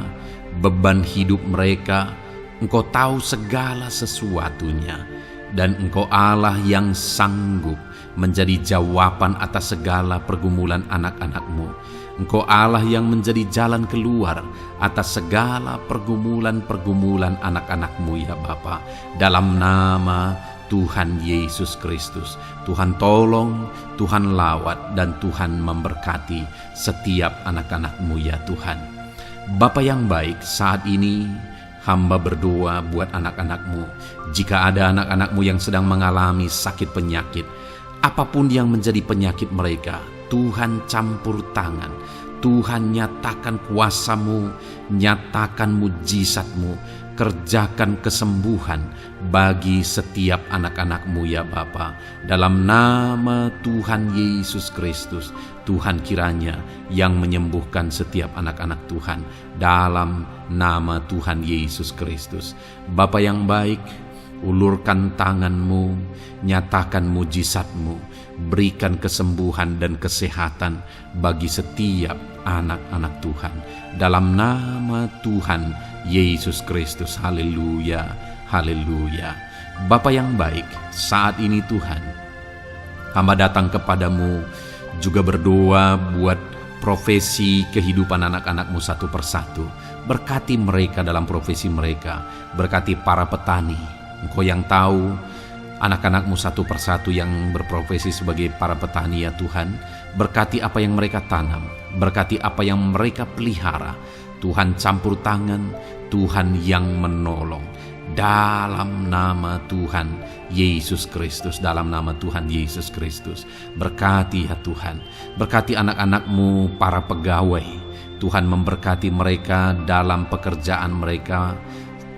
beban hidup mereka. Engkau tahu segala sesuatunya. Dan Engkau Allah yang sanggup menjadi jawaban atas segala pergumulan anak-anak-Mu. Engkau Allah yang menjadi jalan keluar atas segala pergumulan-pergumulan anak-anak-Mu ya Bapa. Dalam nama Tuhan Yesus Kristus, Tuhan tolong, Tuhan lawat, dan Tuhan memberkati setiap anak-anak-Mu ya Tuhan. Bapa yang baik, saat ini hamba berdoa buat anak-anak-Mu. Jika ada anak-anak-Mu yang sedang mengalami sakit penyakit, apapun yang menjadi penyakit mereka, Tuhan campur tangan. Tuhan nyatakan kuasa-Mu, nyatakan mujizat-Mu, kerjakan kesembuhan bagi setiap anak-anak-Mu ya Bapa. Dalam nama Tuhan Yesus Kristus, Tuhan kiranya yang menyembuhkan setiap anak-anak Tuhan. Dalam nama Tuhan Yesus Kristus. Bapa yang baik, ulurkan tangan-Mu, nyatakan mujizat-Mu, berikan kesembuhan dan kesehatan bagi setiap anak-anak Tuhan. Dalam nama Tuhan Yesus Kristus. Haleluya, haleluya. Bapa yang baik, saat ini Tuhan, hamba datang kepadamu juga berdoa buat profesi kehidupan anak-anak-Mu satu persatu. Berkati mereka dalam profesi mereka, berkati para petani. Engkau yang tahu anak-anak-Mu satu persatu yang berprofesi sebagai para petani ya Tuhan. Berkati apa yang mereka tanam, berkati apa yang mereka pelihara. Tuhan campur tangan, Tuhan yang menolong. Dalam nama Tuhan Yesus Kristus, dalam nama Tuhan Yesus Kristus. Berkati ya Tuhan, berkati anak-anak-Mu para pegawai. Tuhan memberkati mereka dalam pekerjaan mereka,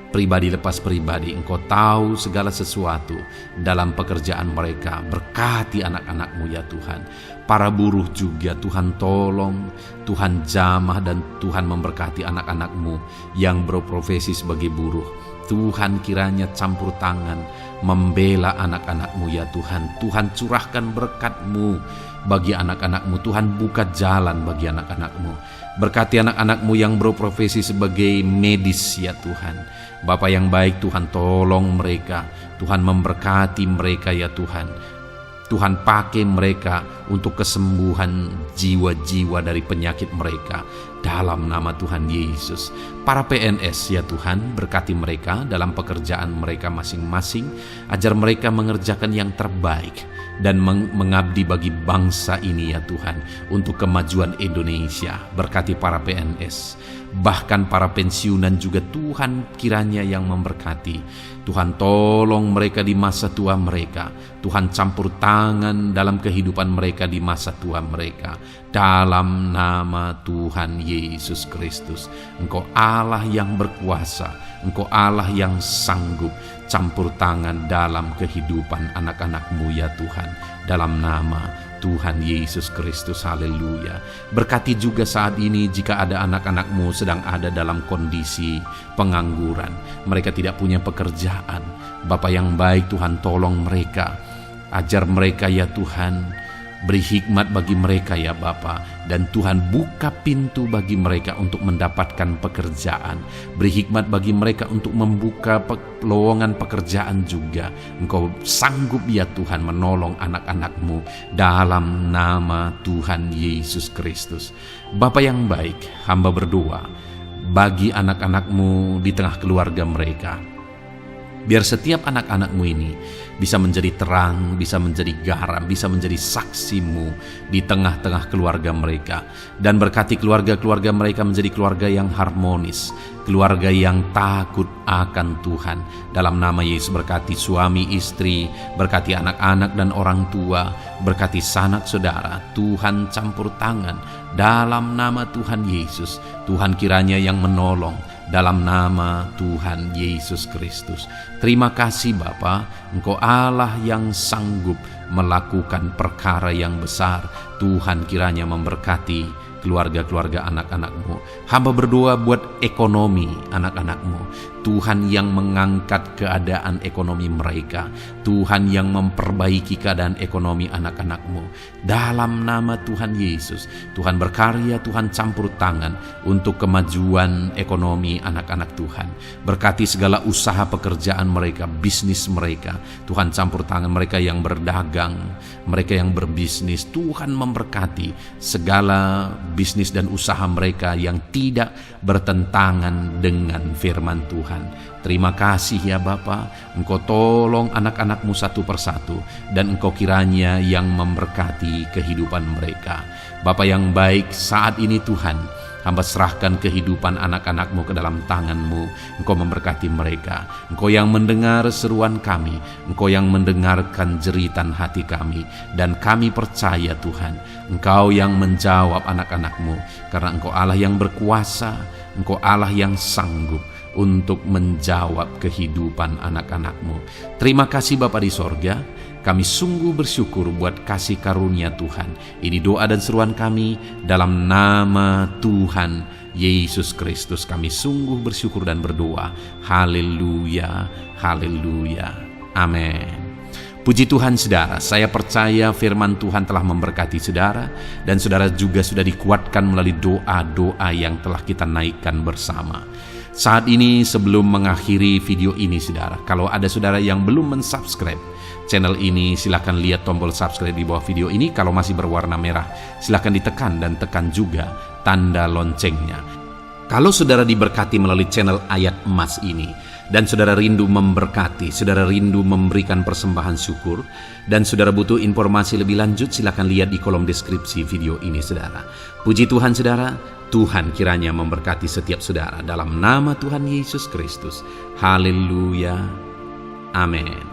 pribadi lepas pribadi. Engkau tahu segala sesuatu dalam pekerjaan mereka. Berkati anak-anak-Mu ya Tuhan. Para buruh juga Tuhan tolong, Tuhan jamah, dan Tuhan memberkati anak-anak-Mu yang berprofesi sebagai buruh. Tuhan kiranya campur tangan membela anak-anak-Mu ya Tuhan. Tuhan curahkan berkat-Mu bagi anak-anak-Mu. Tuhan buka jalan bagi anak-anak-Mu. Berkati anak-anak-Mu yang berprofesi sebagai medis ya Tuhan. Bapa yang baik, Tuhan tolong mereka. Tuhan memberkati mereka ya Tuhan. Tuhan pakai mereka untuk kesembuhan jiwa-jiwa dari penyakit mereka dalam nama Tuhan Yesus. Para PNS ya Tuhan, berkati mereka dalam pekerjaan mereka masing-masing, ajar mereka mengerjakan yang terbaik dan mengabdi bagi bangsa ini ya Tuhan, untuk kemajuan Indonesia. Berkati para PNS, bahkan para pensiunan juga Tuhan kiranya yang memberkati. Tuhan tolong mereka di masa tua mereka. Tuhan campur tangan dalam kehidupan mereka di masa tua mereka. Dalam nama Tuhan Yesus Kristus. Engkau Allah yang berkuasa. Engkau Allah yang sanggup. Campur tangan dalam kehidupan anak-anak-Mu ya Tuhan. Dalam nama Tuhan Yesus Kristus, haleluya. Berkati juga saat ini jika ada anak-anak-Mu sedang ada dalam kondisi pengangguran, mereka tidak punya pekerjaan. Bapa yang baik, Tuhan tolong mereka, ajar mereka ya Tuhan, beri hikmat bagi mereka ya Bapa, dan Tuhan buka pintu bagi mereka untuk mendapatkan pekerjaan. Beri hikmat bagi mereka untuk membuka lowongan pekerjaan juga. Engkau sanggup ya Tuhan menolong anak-anak-Mu dalam nama Tuhan Yesus Kristus. Bapa yang baik, hamba berdoa bagi anak-anak-Mu di tengah keluarga mereka. Biar setiap anak-anak-Mu ini bisa menjadi terang, bisa menjadi garam, bisa menjadi saksi-Mu di tengah-tengah keluarga mereka. Dan berkati keluarga-keluarga mereka menjadi keluarga yang harmonis, keluarga yang takut akan Tuhan. Dalam nama Yesus, berkati suami istri, berkati anak-anak dan orang tua, berkati sanak saudara. Tuhan campur tangan dalam nama Tuhan Yesus. Tuhan kiranya yang menolong dalam nama Tuhan Yesus Kristus. Terima kasih Bapa, Engkau Allah yang sanggup melakukan perkara yang besar. Tuhan kiranya memberkati keluarga-keluarga anak-anak-Mu. Hamba berdoa buat ekonomi anak-anak-Mu. Tuhan yang mengangkat keadaan ekonomi mereka. Tuhan yang memperbaiki keadaan ekonomi anak-anak-Mu. Dalam nama Tuhan Yesus, Tuhan berkarya, Tuhan campur tangan untuk kemajuan ekonomi anak-anak Tuhan. Berkati segala usaha pekerjaan mereka, bisnis mereka. Tuhan campur tangan mereka yang berdagang, mereka yang berbisnis. Tuhan memberkati segala bisnis dan usaha mereka yang tidak bertentangan dengan firman Tuhan. Terima kasih ya Bapa, Engkau tolong anak-anak-Mu satu persatu, dan Engkau kiranya yang memberkati kehidupan mereka. Bapa yang baik, saat ini Tuhan, hamba serahkan kehidupan anak-anak-Mu ke dalam tangan-Mu. Engkau memberkati mereka. Engkau yang mendengar seruan kami, Engkau yang mendengarkan jeritan hati kami, dan kami percaya Tuhan, Engkau yang menjawab anak-anak-Mu, karena Engkau Allah yang berkuasa, Engkau Allah yang sanggup untuk menjawab kehidupan anak-anak-Mu. Terima kasih Bapa di sorga. Kami sungguh bersyukur buat kasih karunia Tuhan. Ini doa dan seruan kami dalam nama Tuhan Yesus Kristus. Kami sungguh bersyukur dan berdoa. Haleluya, haleluya, amin. Puji Tuhan saudara, saya percaya firman Tuhan telah memberkati saudara, dan saudara juga sudah dikuatkan melalui doa-doa yang telah kita naikkan bersama. Saat ini sebelum mengakhiri video ini saudara, kalau ada saudara yang belum mensubscribe channel ini, silakan lihat tombol subscribe di bawah video ini. Kalau masih berwarna merah, silakan ditekan dan tekan juga tanda loncengnya. Kalau saudara diberkati melalui channel Ayat Emas ini, dan saudara rindu memberkati, saudara rindu memberikan persembahan syukur, dan saudara butuh informasi lebih lanjut, silakan lihat di kolom deskripsi video ini saudara. Puji Tuhan saudara, Tuhan kiranya memberkati setiap saudara dalam nama Tuhan Yesus Kristus. Haleluya, amin.